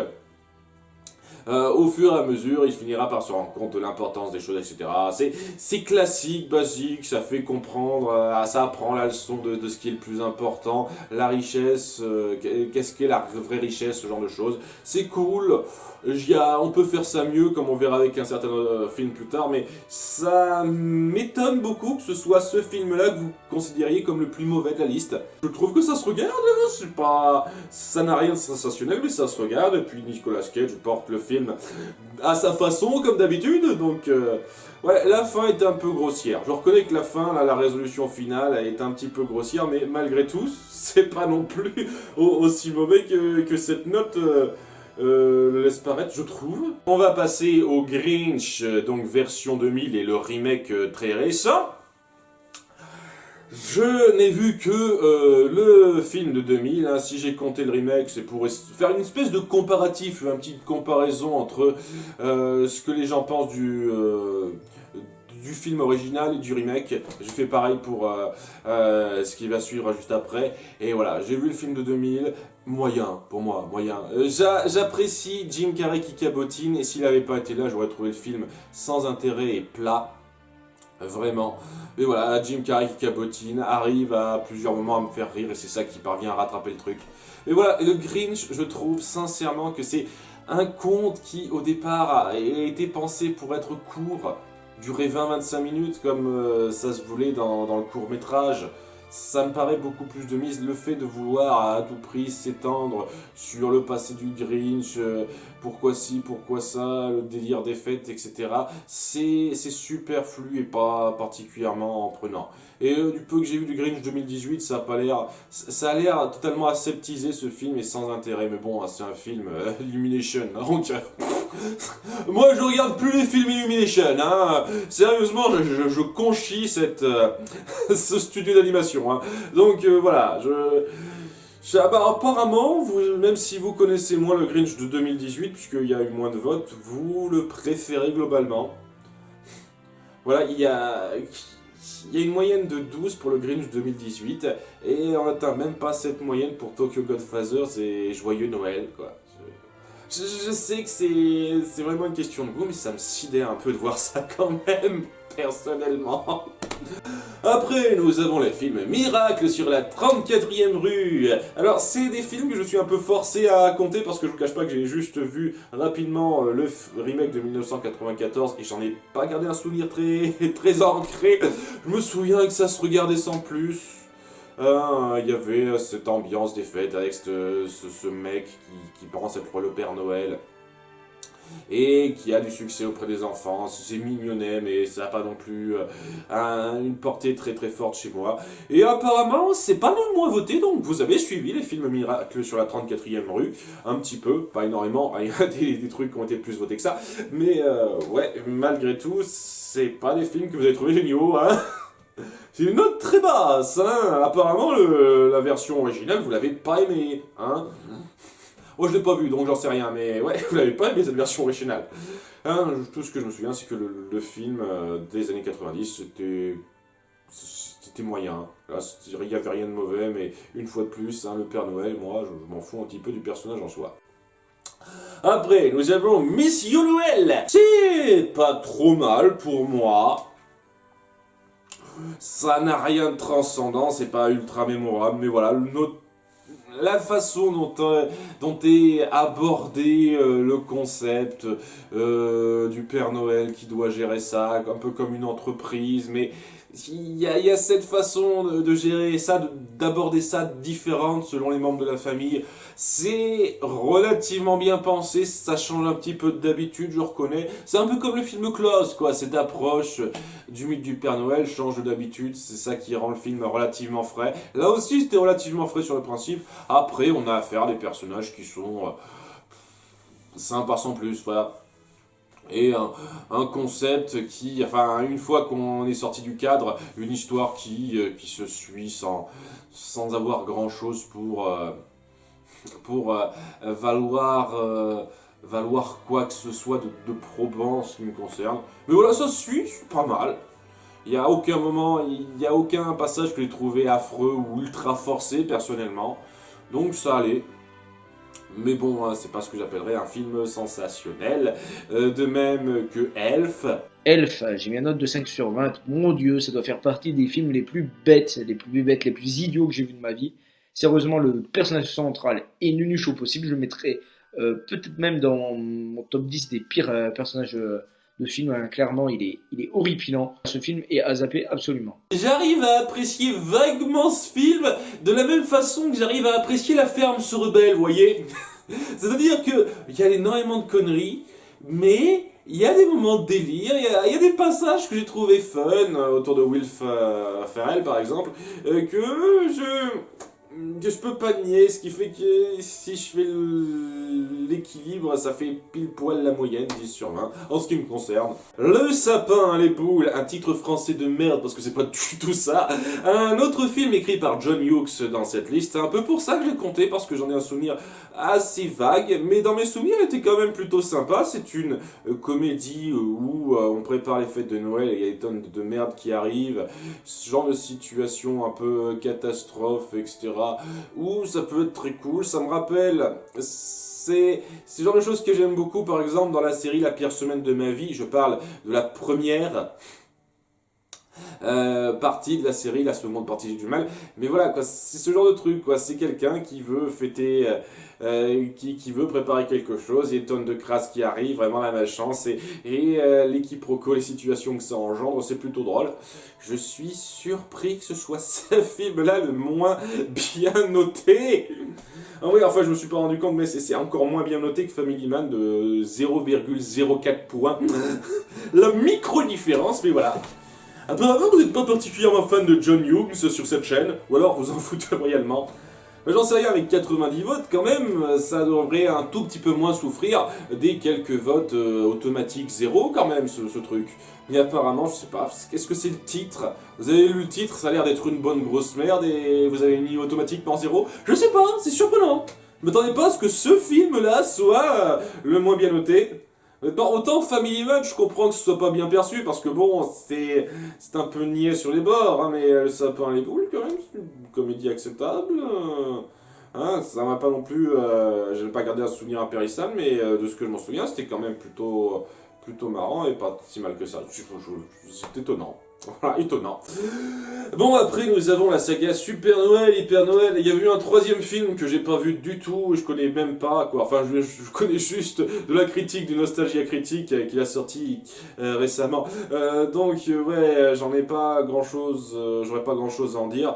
au fur et à mesure, il finira par se rendre compte de l'importance des choses, etc. C'est classique, basique, ça fait comprendre, ça apprend la leçon de ce qui est le plus important, la richesse, qu'est-ce qu'est la vraie richesse, ce genre de choses. C'est cool, on peut faire ça mieux, comme on verra avec un certain film plus tard, mais ça m'étonne beaucoup que ce soit ce film-là que vous considériez comme le plus mauvais de la liste. Je trouve que ça se regarde, ça n'a rien de sensationnel, mais ça se regarde, et puis Nicolas Cage porte le film à sa façon, comme d'habitude, donc ouais, la fin est un peu grossière. Je reconnais que la fin, la résolution finale, elle est un petit peu grossière, mais malgré tout, c'est pas non plus aussi mauvais que cette note le laisse paraître, je trouve. On va passer au Grinch, donc version 2000, et le remake très récent. Je n'ai vu que le film de 2000, hein. Si j'ai compté le remake, c'est pour faire une espèce de comparatif, une petite comparaison entre ce que les gens pensent du film original et du remake. J'ai fait pareil pour ce qui va suivre juste après. Et voilà, j'ai vu le film de 2000, moyen, pour moi, moyen. J'apprécie Jim Carrey qui cabotine, et s'il n'avait pas été là, j'aurais trouvé le film sans intérêt et plat. Vraiment. Mais voilà, Jim Carrey qui cabotine, arrive à plusieurs moments à me faire rire, et c'est ça qui parvient à rattraper le truc. Mais voilà, le Grinch, je trouve sincèrement que c'est un conte qui, au départ, a été pensé pour être court, durer 20-25 minutes, comme ça se voulait dans le court-métrage. ça me paraît beaucoup plus de mise. Le fait de vouloir à tout prix s'étendre sur le passé du Grinch, pourquoi ci, pourquoi ça, le délire des fêtes, etc. C'est superflu et pas particulièrement prenant. Et du peu que j'ai vu du Grinch 2018, ça a l'air totalement aseptisé ce film et sans intérêt. Mais bon, c'est un film Illumination, donc moi je regarde plus les films Illumination. Hein. Sérieusement, je conchis ce studio d'animation. Hein. Donc voilà, apparemment, même si vous connaissez moins le Grinch de 2018, puisqu'il y a eu moins de votes, vous le préférez globalement. Voilà, il y a une moyenne de 12 pour le Grinch 2018, et on n'atteint même pas cette moyenne pour Tokyo Godfathers et Joyeux Noël, quoi. Je sais que c'est vraiment une question de goût, mais ça me sidère un peu de voir ça quand même, personnellement. Après, nous avons le film Miracle sur la 34e rue. Alors, c'est des films que je suis un peu forcé à compter parce que je vous cache pas que j'ai juste vu rapidement le remake de 1994 et j'en ai pas gardé un souvenir très ancré. Je me souviens que ça se regardait sans plus. Il y avait cette ambiance des fêtes avec ce mec qui pense être le Père Noël. Et qui a du succès auprès des enfants, c'est mignonnet, mais ça n'a pas non plus une portée très très forte chez moi. Et apparemment, c'est pas le moins voté, donc vous avez suivi les films miracles sur la 34e rue, un petit peu, pas énormément, il y a des trucs qui ont été plus votés que ça, mais ouais, malgré tout, c'est pas des films que vous avez trouvé géniaux, hein. C'est une note très basse, hein. Apparemment, la version originale, vous l'avez pas aimée, hein. Moi je l'ai pas vu donc j'en sais rien, mais ouais, vous l'avez pas aimé cette version originale. Hein, tout ce que je me souviens, c'est que le film des années 90, c'était moyen. Là, il n'y avait rien de mauvais, mais une fois de plus, hein, le Père Noël, moi je m'en fous un petit peu du personnage en soi. Après, nous avons Mission Noël. C'est pas trop mal pour moi. Ça n'a rien de transcendant, c'est pas ultra mémorable, mais voilà, la façon dont est abordé le concept du Père Noël qui doit gérer ça, un peu comme une entreprise, mais il y a cette façon de gérer ça, d'aborder ça différente selon les membres de la famille. C'est relativement bien pensé, ça change un petit peu d'habitude, je reconnais. C'est un peu comme le film Klaus, quoi. Cette approche du mythe du Père Noël change d'habitude, c'est ça qui rend le film relativement frais. Là aussi, c'était relativement frais sur le principe. Après, on a affaire à des personnages qui sont sympas sans plus, voilà. Et un concept qui, enfin, une fois qu'on est sorti du cadre, une histoire qui se suit sans avoir grand chose pour valoir quoi que ce soit de probant en ce qui me concerne. Mais voilà, ça se suit, c'est pas mal. Il n'y a aucun moment, il n'y a aucun passage que j'ai trouvé affreux ou ultra forcé personnellement. Donc ça allait. Mais bon, hein, c'est pas ce que j'appellerais un film sensationnel. De même que Elf. Elf, j'ai mis une note de 5 sur 20. Mon Dieu, ça doit faire partie des films les plus bêtes, les plus idiots que j'ai vus de ma vie. Sérieusement, le personnage central est nunuche au possible. Je le mettrais peut-être même dans mon top 10 des pires personnages de film. Hein. Clairement, il est horripilant. Ce film est à zapper absolument. J'arrive à apprécier vaguement ce film de la même façon que j'arrive à apprécier La Ferme se rebelle, vous voyez. C'est-à-dire qu'il y a énormément de conneries, mais il y a des moments de délire, il y a des passages que j'ai trouvé fun, autour de Will Ferrell par exemple, que je peux pas nier, ce qui fait que si je fais l'équilibre, ça fait pile poil la moyenne, 10 sur 20, en ce qui me concerne. Le sapin à les poules, un titre français de merde, parce que c'est pas du tout ça. Un autre film écrit par John Hughes dans cette liste, c'est un peu pour ça que je l'ai compté, parce que j'en ai un souvenir assez vague, mais dans mes souvenirs, il était quand même plutôt sympa. C'est une comédie où on prépare les fêtes de Noël et il y a des tonnes de merde qui arrivent, ce genre de situation un peu catastrophe, etc., où ça peut être très cool. Ça me rappelle, c'est le genre de choses que j'aime beaucoup, par exemple dans la série La pire semaine de ma vie. Je parle de la première, partie de la série, la seconde partie du mal. Mais voilà, quoi, c'est ce genre de truc, quoi. C'est quelqu'un qui veut fêter, qui veut préparer quelque chose, il y a des tonnes de crasse qui arrivent, vraiment la malchance, les quiproquos, les situations que ça engendre, c'est plutôt drôle. Je suis surpris que ce soit ce film-là le moins bien noté. Ah oui, enfin, je me suis pas rendu compte, mais c'est encore moins bien noté que Family Man de 0,04 points. La micro-différence, mais voilà. Apparemment, vous n'êtes pas particulièrement fan de John Hughes sur cette chaîne, ou alors vous en foutez royalement. Mais j'en sais rien, avec 90 votes quand même, ça devrait un tout petit peu moins souffrir des quelques votes automatiques zéro quand même, ce truc. Mais apparemment, je sais pas, qu'est-ce que c'est le titre? Vous avez lu le titre, ça a l'air d'être une bonne grosse merde et vous avez mis automatiquement zéro? Je sais pas, c'est surprenant. Ne m'attendez pas à ce que ce film-là soit le moins bien noté. Bon, autant Family Man, je comprends que ce soit pas bien perçu, parce que bon, c'est un peu niais sur les bords, hein, mais le sapin et les boules, quand même, c'est une comédie acceptable. Hein, ça m'a pas non plus... je vais pas garder un souvenir impérissable, mais de ce que je m'en souviens, c'était quand même plutôt marrant et pas si mal que ça. C'est étonnant. Voilà, étonnant. Bon, après, nous avons la saga Super Noël, Hyper Noël. Il y a eu un troisième film que j'ai pas vu du tout, et je connais même pas, quoi. Enfin, je connais juste de la critique, du Nostalgia Critique qu'il a sorti récemment. Ouais, j'en ai pas grand-chose, j'aurais pas grand-chose à en dire.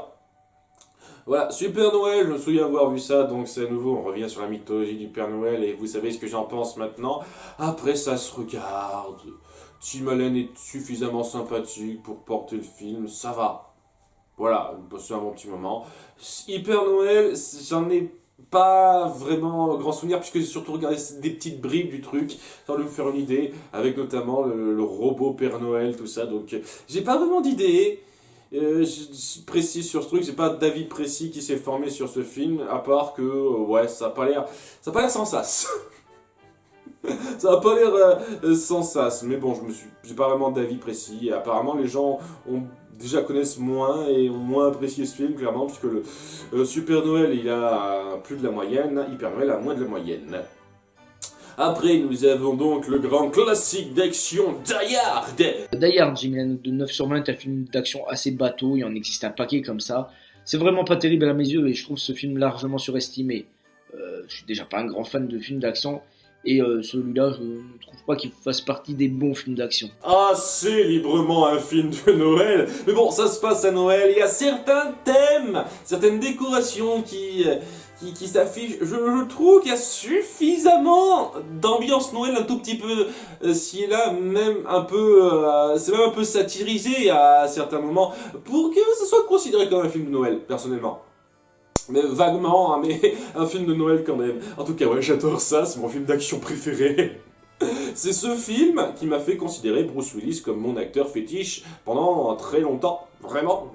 Voilà, Super Noël, je me souviens avoir vu ça, donc c'est à nouveau, on revient sur la mythologie du Père Noël, et vous savez ce que j'en pense maintenant. Après, ça se regarde. Tim Allen est suffisamment sympathique pour porter le film, ça va. Voilà, c'est un bon petit moment. Hyper Noël, j'en ai pas vraiment grand souvenir, puisque j'ai surtout regardé des petites bribes du truc, sans me faire une idée, avec notamment le robot Père Noël, tout ça, donc j'ai pas vraiment d'idée. Précis sur ce truc, j'ai pas d'avis précis qui s'est formé sur ce film, à part que, ouais, ça a pas l'air sans sas. Ça a pas l'air sans sas, mais bon, j'ai pas vraiment d'avis précis. Et apparemment, les gens déjà connaissent moins et ont moins apprécié ce film, clairement, puisque le Super Noël, il a plus de la moyenne, Hyper Noël a moins de la moyenne. Après, nous avons donc le grand classique d'action Die Hard. Die Hard, j'ai mis la note de 9 sur 20, c'est un film d'action assez bateau, il en existe un paquet comme ça. C'est vraiment pas terrible à mes yeux et je trouve ce film largement surestimé. Je suis déjà pas un grand fan de films d'action. Et celui-là, je ne trouve pas qu'il fasse partie des bons films d'action. Ah, c'est librement un film de Noël. Mais bon, ça se passe à Noël. Il y a certains thèmes, certaines décorations qui s'affichent. Je trouve qu'il y a suffisamment d'ambiance Noël, un tout petit peu, si et là, même un peu, c'est même un peu satirisé à certains moments, pour que ce soit considéré comme un film de Noël, personnellement. Mais vaguement, hein, mais un film de Noël quand même. En tout cas, ouais, j'adore ça, c'est mon film d'action préféré. C'est ce film qui m'a fait considérer Bruce Willis comme mon acteur fétiche pendant très longtemps. Vraiment.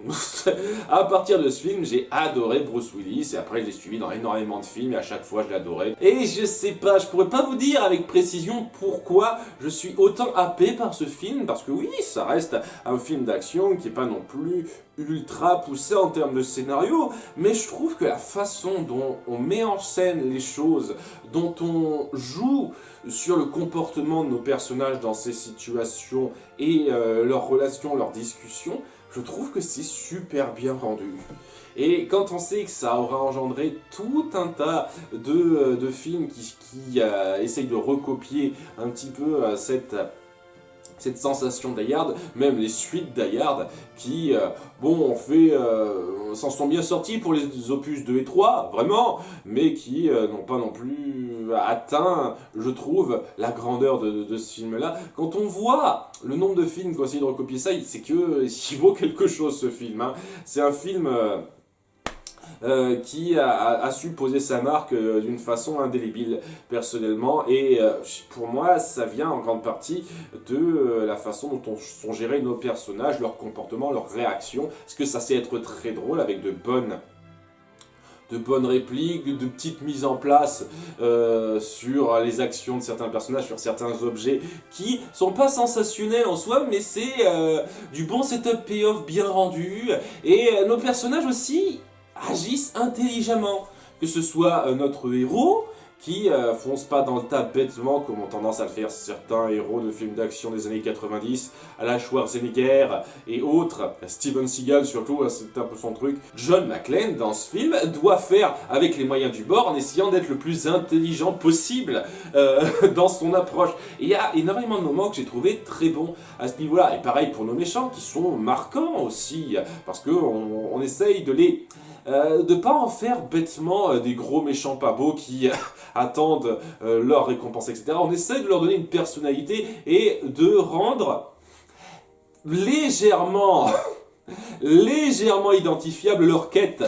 À partir de ce film, j'ai adoré Bruce Willis et après je l'ai suivi dans énormément de films et à chaque fois je l'adorais. Et je sais pas, je pourrais pas vous dire avec précision pourquoi je suis autant happé par ce film, parce que oui, ça reste un film d'action qui est pas non plus ultra poussé en termes de scénario, mais je trouve que la façon dont on met en scène les choses, dont on joue sur le comportement de nos personnages dans ces situations et leurs relations, leurs discussions, je trouve que c'est super bien rendu. Et quand on sait que ça aura engendré tout un tas de films qui essayent de recopier un petit peu cette sensation Die Hard, même les suites Die Hard, qui, s'en sont bien sortis pour les opus 2 et 3, vraiment, mais qui n'ont pas non plus atteint, je trouve, la grandeur de ce film-là. Quand on voit le nombre de films qu'on essaie de recopier ça, c'est qu'il vaut quelque chose, ce film. Hein. C'est un film... qui a su poser sa marque d'une façon indélébile personnellement et pour moi ça vient en grande partie de la façon dont sont gérés nos personnages, leur comportement, leurs réactions, parce que ça sait être très drôle avec de bonnes répliques, de petites mises en place sur les actions de certains personnages, sur certains objets qui sont pas sensationnels en soi, mais c'est du bon setup payoff bien rendu, et nos personnages aussi agissent intelligemment, que ce soit notre héros qui fonce pas dans le tas bêtement comme ont tendance à le faire certains héros de films d'action des années 90, à la Schwarzenegger et autres, Steven Seagal surtout, c'est un peu son truc. John McClane dans ce film doit faire avec les moyens du bord en essayant d'être le plus intelligent possible dans son approche. Et il y a énormément de moments que j'ai trouvé très bons à ce niveau-là. Et pareil pour nos méchants qui sont marquants aussi, parce qu'on essaye de pas en faire bêtement des gros méchants pas beaux qui attendent leur récompense, etc. On essaye de leur donner une personnalité et de rendre légèrement identifiable leur quête.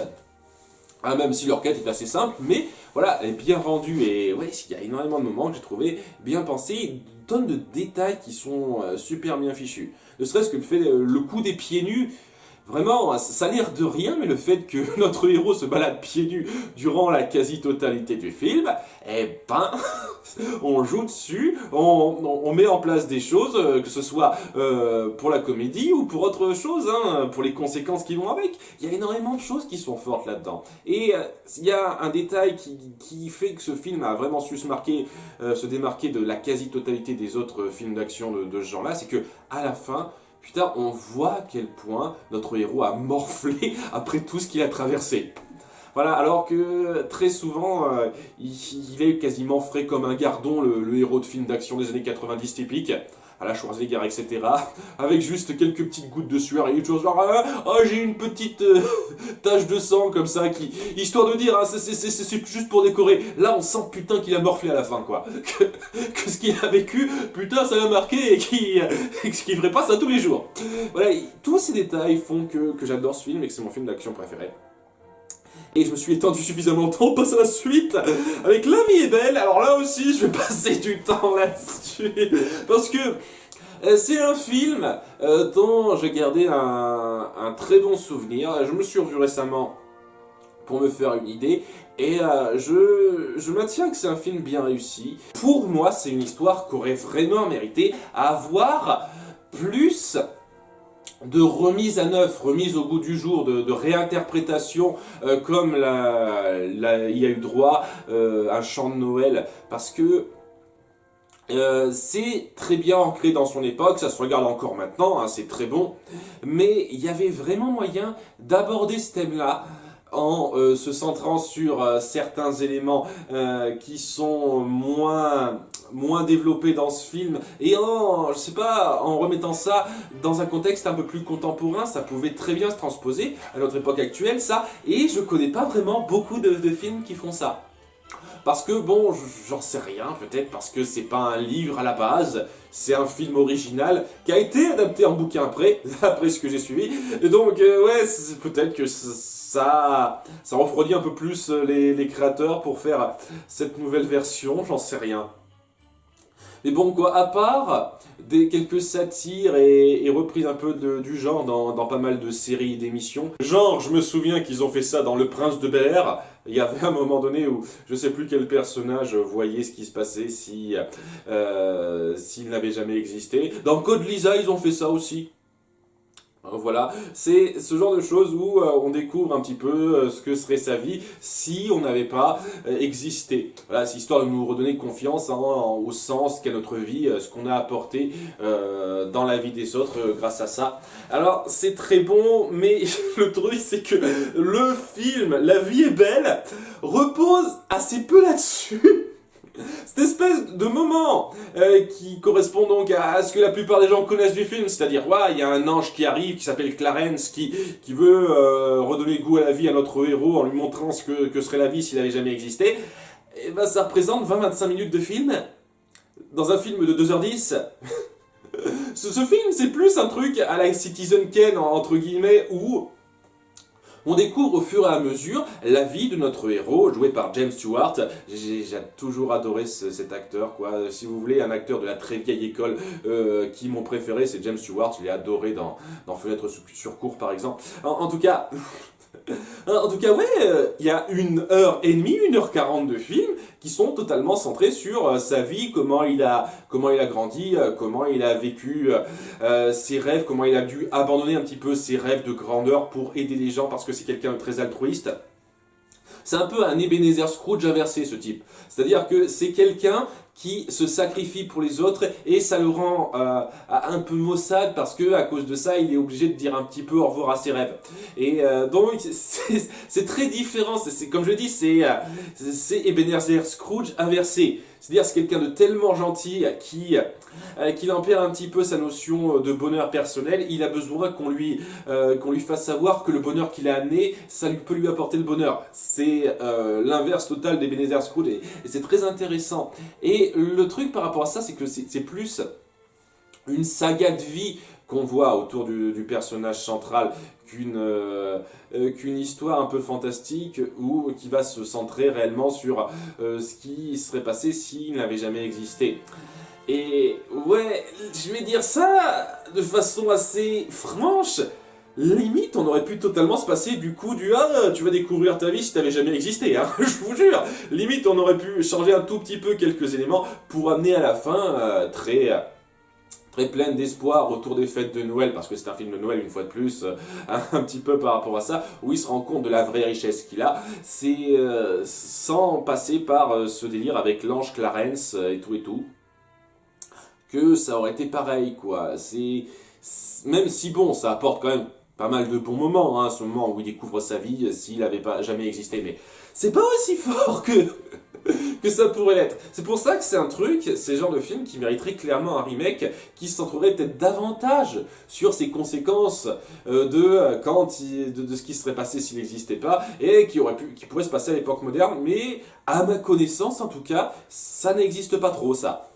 Même si leur quête est assez simple, mais voilà, elle est bien rendue. Et ouais, il y a énormément de moments que j'ai trouvé bien pensés, une tonne de détails qui sont super bien fichus. Ne serait-ce que le coup des pieds nus. Vraiment, ça a l'air de rien, mais le fait que notre héros se balade pieds nus durant la quasi-totalité du film, eh ben, on joue dessus, on met en place des choses, que ce soit pour la comédie ou pour autre chose, hein, pour les conséquences qui vont avec. Il y a énormément de choses qui sont fortes là-dedans. Et il y a un détail qui fait que ce film a vraiment su se démarquer de la quasi-totalité des autres films d'action de ce genre-là, c'est que à la fin, putain, on voit à quel point notre héros a morflé après tout ce qu'il a traversé. Voilà, alors que très souvent, il est quasiment frais comme un gardon, le héros de film d'action des années 90 typique, à la Schwarzenegger, etc., avec juste quelques petites gouttes de sueur, et il est toujours genre, j'ai une petite tache de sang comme ça, histoire de dire, c'est juste pour décorer. Là, on sent putain qu'il a morflé à la fin, quoi. Que ce qu'il a vécu, putain, ça l'a marqué, et qu'il ferait pas ça tous les jours. Voilà, tous ces détails font que j'adore ce film, et que c'est mon film d'action préféré. Et je me suis étendu suffisamment longtemps, on passe à la suite avec La vie est belle. Alors là aussi, je vais passer du temps là-dessus, parce que c'est un film dont j'ai gardé un très bon souvenir. Je me suis revu récemment pour me faire une idée, et je maintiens que c'est un film bien réussi. Pour moi, c'est une histoire qui aurait vraiment mérité à avoir plus de remise à neuf, remise au goût du jour, de réinterprétation, comme il y a eu droit un chant de Noël, parce que c'est très bien ancré dans son époque, ça se regarde encore maintenant, hein, c'est très bon, mais il y avait vraiment moyen d'aborder ce thème-là en se centrant sur certains éléments qui sont moins développés dans ce film, et je sais pas, en remettant ça dans un contexte un peu plus contemporain, ça pouvait très bien se transposer à notre époque actuelle, ça, et je connais pas vraiment beaucoup de films qui font ça. Parce que bon, j'en sais rien, peut-être parce que c'est pas un livre à la base, c'est un film original qui a été adapté en bouquin après ce que j'ai suivi. Et donc ouais, peut-être que ça refroidit un peu plus les créateurs pour faire cette nouvelle version, j'en sais rien. Mais bon, quoi, à part quelques satires et reprises un peu du genre dans pas mal de séries et d'émissions. Genre, je me souviens qu'ils ont fait ça dans Le Prince de Bel-Air. Il y avait un moment donné où je sais plus quel personnage voyait ce qui se passait s'il n'avait jamais existé. Dans Code Lisa, ils ont fait ça aussi. Voilà, c'est ce genre de choses où on découvre un petit peu ce que serait sa vie si on n'avait pas existé. Voilà, c'est histoire de nous redonner confiance au sens qu'a notre vie, ce qu'on a apporté dans la vie des autres grâce à ça. Alors, c'est très bon, mais le truc c'est que le film La vie est belle repose assez peu là-dessus. Cette espèce de moment qui correspond donc à ce que la plupart des gens connaissent du film, c'est-à-dire, il y a un ange qui arrive, qui s'appelle Clarence, qui veut redonner goût à la vie à notre héros en lui montrant ce que serait la vie s'il n'avait jamais existé, et ben ça représente 20-25 minutes de film, dans un film de 2h10. Ce film, c'est plus un truc à la Citizen Kane, entre guillemets, où on découvre au fur et à mesure la vie de notre héros, joué par James Stewart. J'ai toujours adoré cet acteur, quoi. Si vous voulez, un acteur de la très vieille école qui mon préféré, c'est James Stewart. Je l'ai adoré dans Fenêtre sur cour, par exemple. En tout cas... ouais, il y a 1h30, 1h40 de film qui sont totalement centrés sur sa vie, comment il a grandi, comment il a vécu ses rêves, comment il a dû abandonner un petit peu ses rêves de grandeur pour aider les gens parce que c'est quelqu'un de très altruiste. C'est un peu un Ebenezer Scrooge inversé, ce type. C'est-à-dire que c'est quelqu'un qui se sacrifie pour les autres et ça le rend un peu maussade parce que à cause de ça, il est obligé de dire un petit peu au revoir à ses rêves. Et donc, c'est très différent. Comme je dis, c'est Ebenezer Scrooge inversé. C'est-à-dire c'est quelqu'un de tellement gentil qui en perd un petit peu sa notion de bonheur personnel. Il a besoin qu'on lui fasse savoir que le bonheur qu'il a amené, ça peut lui apporter le bonheur. C'est l'inverse total d'Ebenezer Scrooge et c'est très intéressant. Et le truc par rapport à ça, c'est que c'est plus une saga de vie qu'on voit autour du personnage central qu'une histoire un peu fantastique ou qui va se centrer réellement sur ce qui serait passé s'il n'avait jamais existé. Et ouais, je vais dire ça de façon assez franche. Limite, on aurait pu totalement se passer du coup ah, tu vas découvrir ta vie si t'avais jamais existé, hein, je vous jure. Limite, on aurait pu changer un tout petit peu quelques éléments pour amener à la fin très pleine d'espoir autour des fêtes de Noël, parce que c'est un film de Noël une fois de plus, un petit peu par rapport à ça, où il se rend compte de la vraie richesse qu'il a, c'est sans passer par ce délire avec l'ange Clarence et tout, que ça aurait été pareil, quoi. Même si bon, ça apporte quand même pas mal de bons moments, hein, ce moment où il découvre sa vie s'il n'avait pas jamais existé, mais c'est pas aussi fort que ça pourrait l'être. C'est pour ça que c'est un truc, c'est le genre de film qui mériterait clairement un remake qui se centrerait peut-être davantage sur ses conséquences de ce qui serait passé s'il n'existait pas et qui pourrait se passer à l'époque moderne, mais à ma connaissance en tout cas, ça n'existe pas trop ça.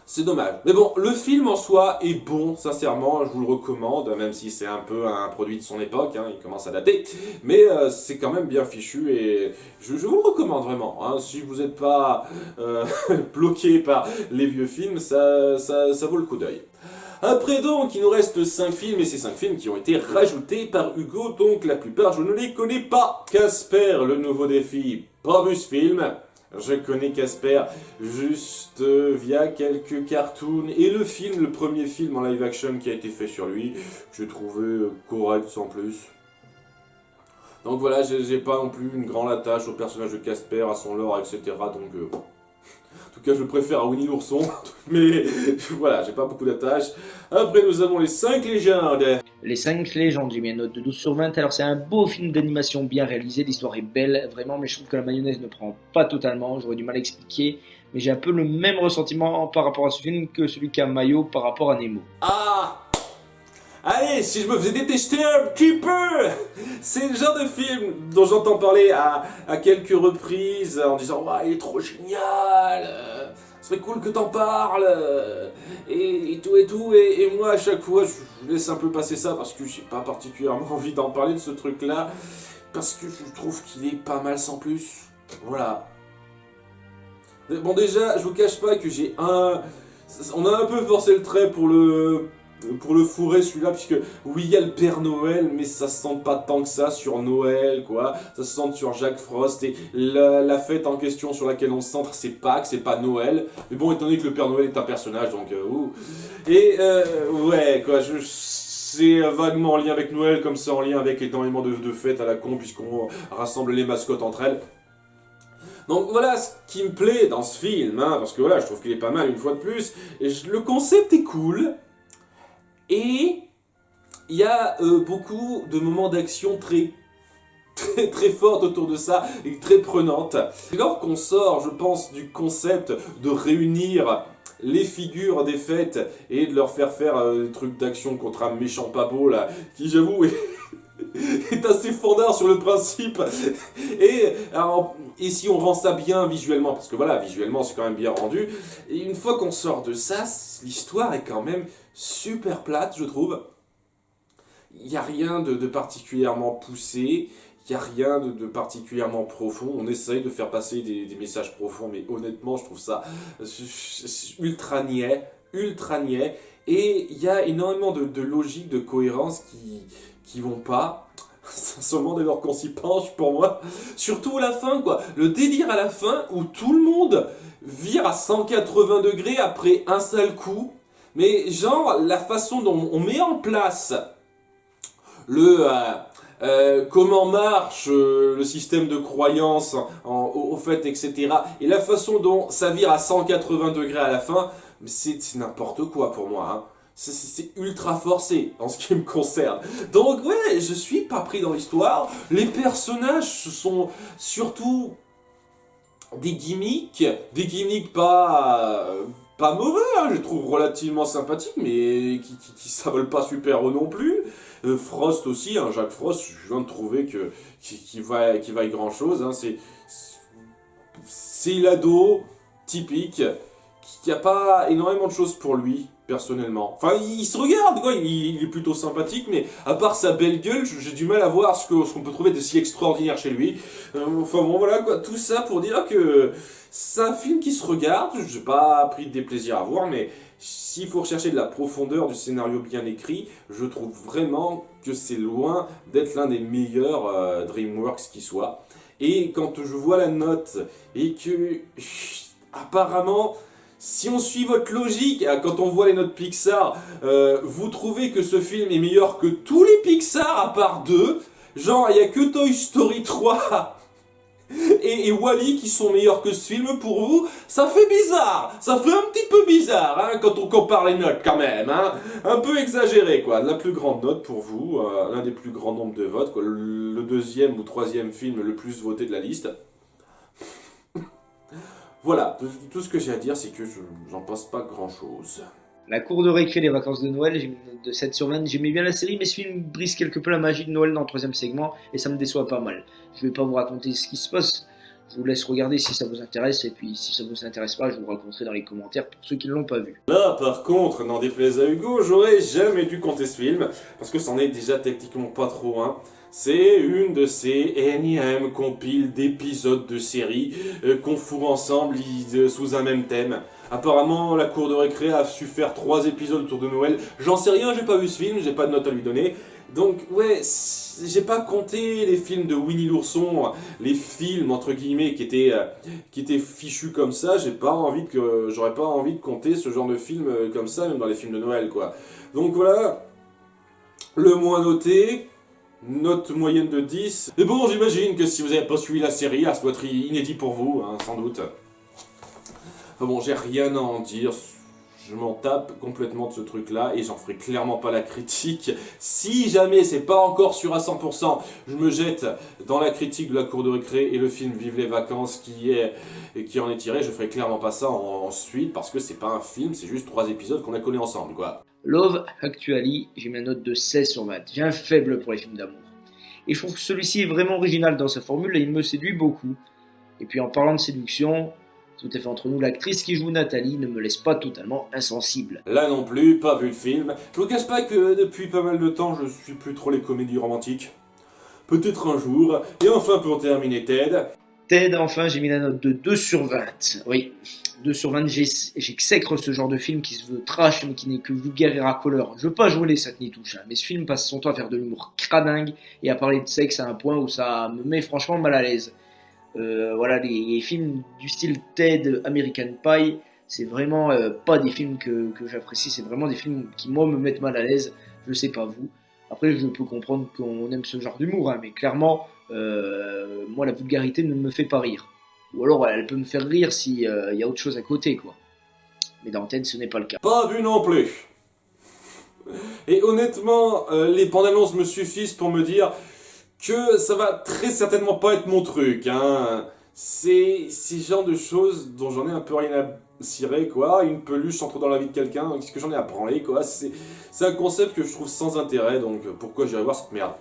C'est dommage. Mais bon, le film en soi est bon, sincèrement, je vous le recommande, même si c'est un peu un produit de son époque, hein, il commence à dater. Mais c'est quand même bien fichu et je vous le recommande vraiment. Hein, si vous n'êtes pas bloqué par les vieux films, ça vaut le coup d'œil. Après donc, il nous reste 5 films, et ces 5 films qui ont été rajoutés par Hugo, donc la plupart je ne les connais pas. Casper, le nouveau défi, pas vu ce film. Je connais Casper juste via quelques cartoons et le premier film en live action qui a été fait sur lui, j'ai trouvé correct sans plus. Donc voilà, j'ai pas non plus une grande attache au personnage de Casper, à son lore, etc. Donc en tout cas, je préfère à Winnie l'ourson, mais voilà, j'ai pas beaucoup d'attache. Après, nous avons les 5 légendes. Les 5 légendes, j'ai mis une note de 12 sur 20. Alors, c'est un beau film d'animation bien réalisé. L'histoire est belle, vraiment, mais je trouve que la mayonnaise ne prend pas totalement. J'aurais du mal à expliquer. Mais j'ai un peu le même ressentiment par rapport à ce film que celui qu'a Mayo par rapport à Nemo. Ah! Allez, si je me faisais détester un petit peu! C'est le genre de film dont j'entends parler à quelques reprises en disant « Ouais, il est trop génial! Ce serait cool que t'en parles! » Et tout. Et moi, à chaque fois, je laisse un peu passer ça parce que j'ai pas particulièrement envie d'en parler de ce truc-là. Parce que je trouve qu'il est pas mal sans plus. Voilà. Bon, déjà, je vous cache pas que on a un peu forcé le trait pour le fourrer celui-là, puisque oui il y a le Père Noël, mais ça se sent pas tant que ça sur Noël, quoi. Ça se sent sur Jack Frost, et la fête en question sur laquelle on se centre, c'est Pâques, c'est pas Noël. Mais bon, étant donné que le Père Noël est un personnage, donc Et ouais, quoi, c'est vaguement en lien avec Noël, comme ça en lien avec énormément de fêtes à la con, puisqu'on rassemble les mascottes entre elles. Donc voilà ce qui me plaît dans ce film, hein, parce que voilà, je trouve qu'il est pas mal une fois de plus, et le concept est cool. Et il y a beaucoup de moments d'action très fortes autour de ça et très prenantes. C'est lors qu'on sort, je pense, du concept de réunir les figures des fêtes et de leur faire des trucs d'action contre un méchant pas beau là, qui j'avoue est assez fondard sur le principe. Et si on rend ça bien visuellement, parce que voilà, visuellement c'est quand même bien rendu, et une fois qu'on sort de ça, l'histoire est quand même super plate, je trouve. Il n'y a rien de particulièrement poussé, il n'y a rien de particulièrement profond. On essaye de faire passer des messages profonds, mais honnêtement, je trouve ça ultra niais. Et il y a énormément de logique, de cohérence qui vont pas. Seulement dès lors qu'on s'y penche pour moi. Surtout à la fin, quoi. Le délire à la fin où tout le monde vire à 180 degrés après un seul coup. Mais genre, la façon dont on met en place comment marche le système de croyance au fait, etc. Et la façon dont ça vire à 180 degrés à la fin, c'est n'importe quoi pour moi. Hein. C'est ultra forcé en ce qui me concerne. Donc ouais, je suis pas pris dans l'histoire. Les personnages ce sont surtout des gimmicks pas mauvais, hein, je les trouve relativement sympathiques, mais qui s'avalent pas super haut non plus. Frost aussi, hein, Jacques Frost, je viens de trouver qu'il vaille grand chose. Hein, c'est l'ado typique qui a pas énormément de choses pour lui, personnellement. Enfin, il se regarde, quoi, il est plutôt sympathique, mais à part sa belle gueule, j'ai du mal à voir ce qu'on peut trouver de si extraordinaire chez lui. Enfin bon, voilà, quoi, tout ça pour dire que c'est un film qui se regarde, j'ai pas pris de déplaisir à voir, mais s'il faut rechercher de la profondeur du scénario bien écrit, je trouve vraiment que c'est loin d'être l'un des meilleurs DreamWorks qui soit. Et quand je vois la note, et que apparemment, si on suit votre logique, quand on voit les notes Pixar, vous trouvez que ce film est meilleur que tous les Pixar à part deux. Genre, il n'y a que Toy Story 3 et Wall-E qui sont meilleurs que ce film pour vous. Ça fait bizarre, ça fait un petit peu bizarre hein, quand on compare les notes quand même. Hein. Un peu exagéré quoi. La plus grande note pour vous, l'un des plus grands nombres de votes, quoi. Le deuxième ou troisième film le plus voté de la liste. Voilà, tout ce que j'ai à dire, c'est que j'en pense pas grand-chose. La cour de récré des vacances de Noël, j'ai mis une note de 7 sur 20. J'aimais bien la série, mais ce film brise quelque peu la magie de Noël dans le troisième segment, et ça me déçoit pas mal. Je vais pas vous raconter ce qui se passe, je vous laisse regarder si ça vous intéresse, et puis si ça vous intéresse pas, je vous raconterai dans les commentaires pour ceux qui ne l'ont pas vu. Là, par contre, n'en déplaise à Hugo, j'aurais jamais dû compter ce film, parce que c'en est déjà techniquement pas trop, hein. C'est une de ces énièmes compiles d'épisodes de séries qu'on fout ensemble sous un même thème. Apparemment, la cour de récré a su faire 3 épisodes autour de Noël. J'en sais rien, j'ai pas vu ce film, j'ai pas de note à lui donner. Donc, ouais, j'ai pas compté les films de Winnie l'ourson, les films entre guillemets qui étaient fichus comme ça. J'aurais pas envie de compter ce genre de film comme ça, même dans les films de Noël, quoi. Donc voilà, le moins noté. Note moyenne de 10. Mais bon, j'imagine que si vous n'avez pas suivi la série, ça doit être inédit pour vous, hein, sans doute. Enfin bon, j'ai rien à en dire. Je m'en tape complètement de ce truc-là et j'en ferai clairement pas la critique. Si jamais c'est pas encore sûr à 100%, je me jette dans la critique de la cour de récré et le film Vive les vacances qui en est tiré. Je ferai clairement pas ça ensuite parce que c'est pas un film, c'est juste 3 épisodes qu'on a collés ensemble, quoi. Love Actually, j'ai mis une note de 16 sur 20. J'ai un faible pour les films d'amour. Et je trouve que celui-ci est vraiment original dans sa formule et il me séduit beaucoup. Et puis en parlant de séduction, tout à fait entre nous, l'actrice qui joue Nathalie ne me laisse pas totalement insensible. Là non plus, pas vu le film. Je vous cache pas que depuis pas mal de temps, je suis plus trop les comédies romantiques. Peut-être un jour. Et enfin, pour terminer, Ted. Ted, enfin, j'ai mis la note de 2 sur 20. Oui, 2 sur 20, j'exècre ce genre de film qui se veut trash, mais qui n'est que vulgaire et racoleur. Je veux pas jouer les sacs ni touche, mais ce film passe son temps à faire de l'humour cradingue et à parler de sexe à un point où ça me met franchement mal à l'aise. Voilà, les films du style Ted, American Pie, c'est vraiment pas des films que j'apprécie, c'est vraiment des films qui, moi, me mettent mal à l'aise. Je sais pas vous. Après, je peux comprendre qu'on aime ce genre d'humour, hein, mais clairement, moi, la vulgarité ne me fait pas rire. Ou alors, elle peut me faire rire s'il y a autre chose à côté, quoi. Mais dans Ted, ce n'est pas le cas. Pas vu non plus. Et honnêtement, les bandes annonces me suffisent pour me dire que ça va très certainement pas être mon truc, hein. C'est ce genre de choses dont j'en ai un peu rien à cirer, quoi. Une peluche entre dans la vie de quelqu'un, qu'est-ce que j'en ai à branler, quoi. C'est un concept que je trouve sans intérêt, donc pourquoi j'irai voir cette merde.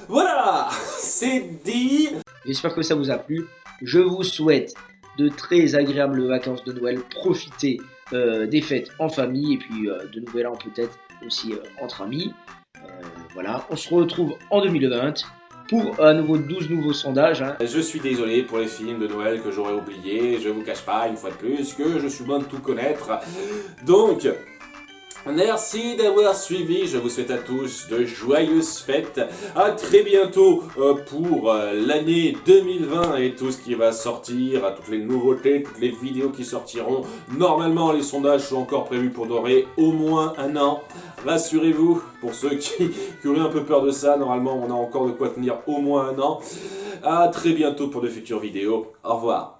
Voilà, c'est dit. J'espère que ça vous a plu. Je vous souhaite de très agréables vacances de Noël. Profitez des fêtes en famille et puis de Nouvel An peut-être aussi entre amis. Voilà, on se retrouve en 2020 pour à nouveau 12 nouveaux sondages. Hein. Je suis désolé pour les films de Noël que j'aurais oubliés. Je vous cache pas une fois de plus que je suis loin de tout connaître. Donc, Merci d'avoir suivi, je vous souhaite à tous de joyeuses fêtes, à très bientôt pour l'année 2020 et tout ce qui va sortir, à toutes les nouveautés, toutes les vidéos qui sortiront. Normalement les sondages sont encore prévus pour durer au moins un an, rassurez-vous, pour ceux qui auraient un peu peur de ça, normalement on a encore de quoi tenir au moins un an. À très bientôt pour de futures vidéos, au revoir.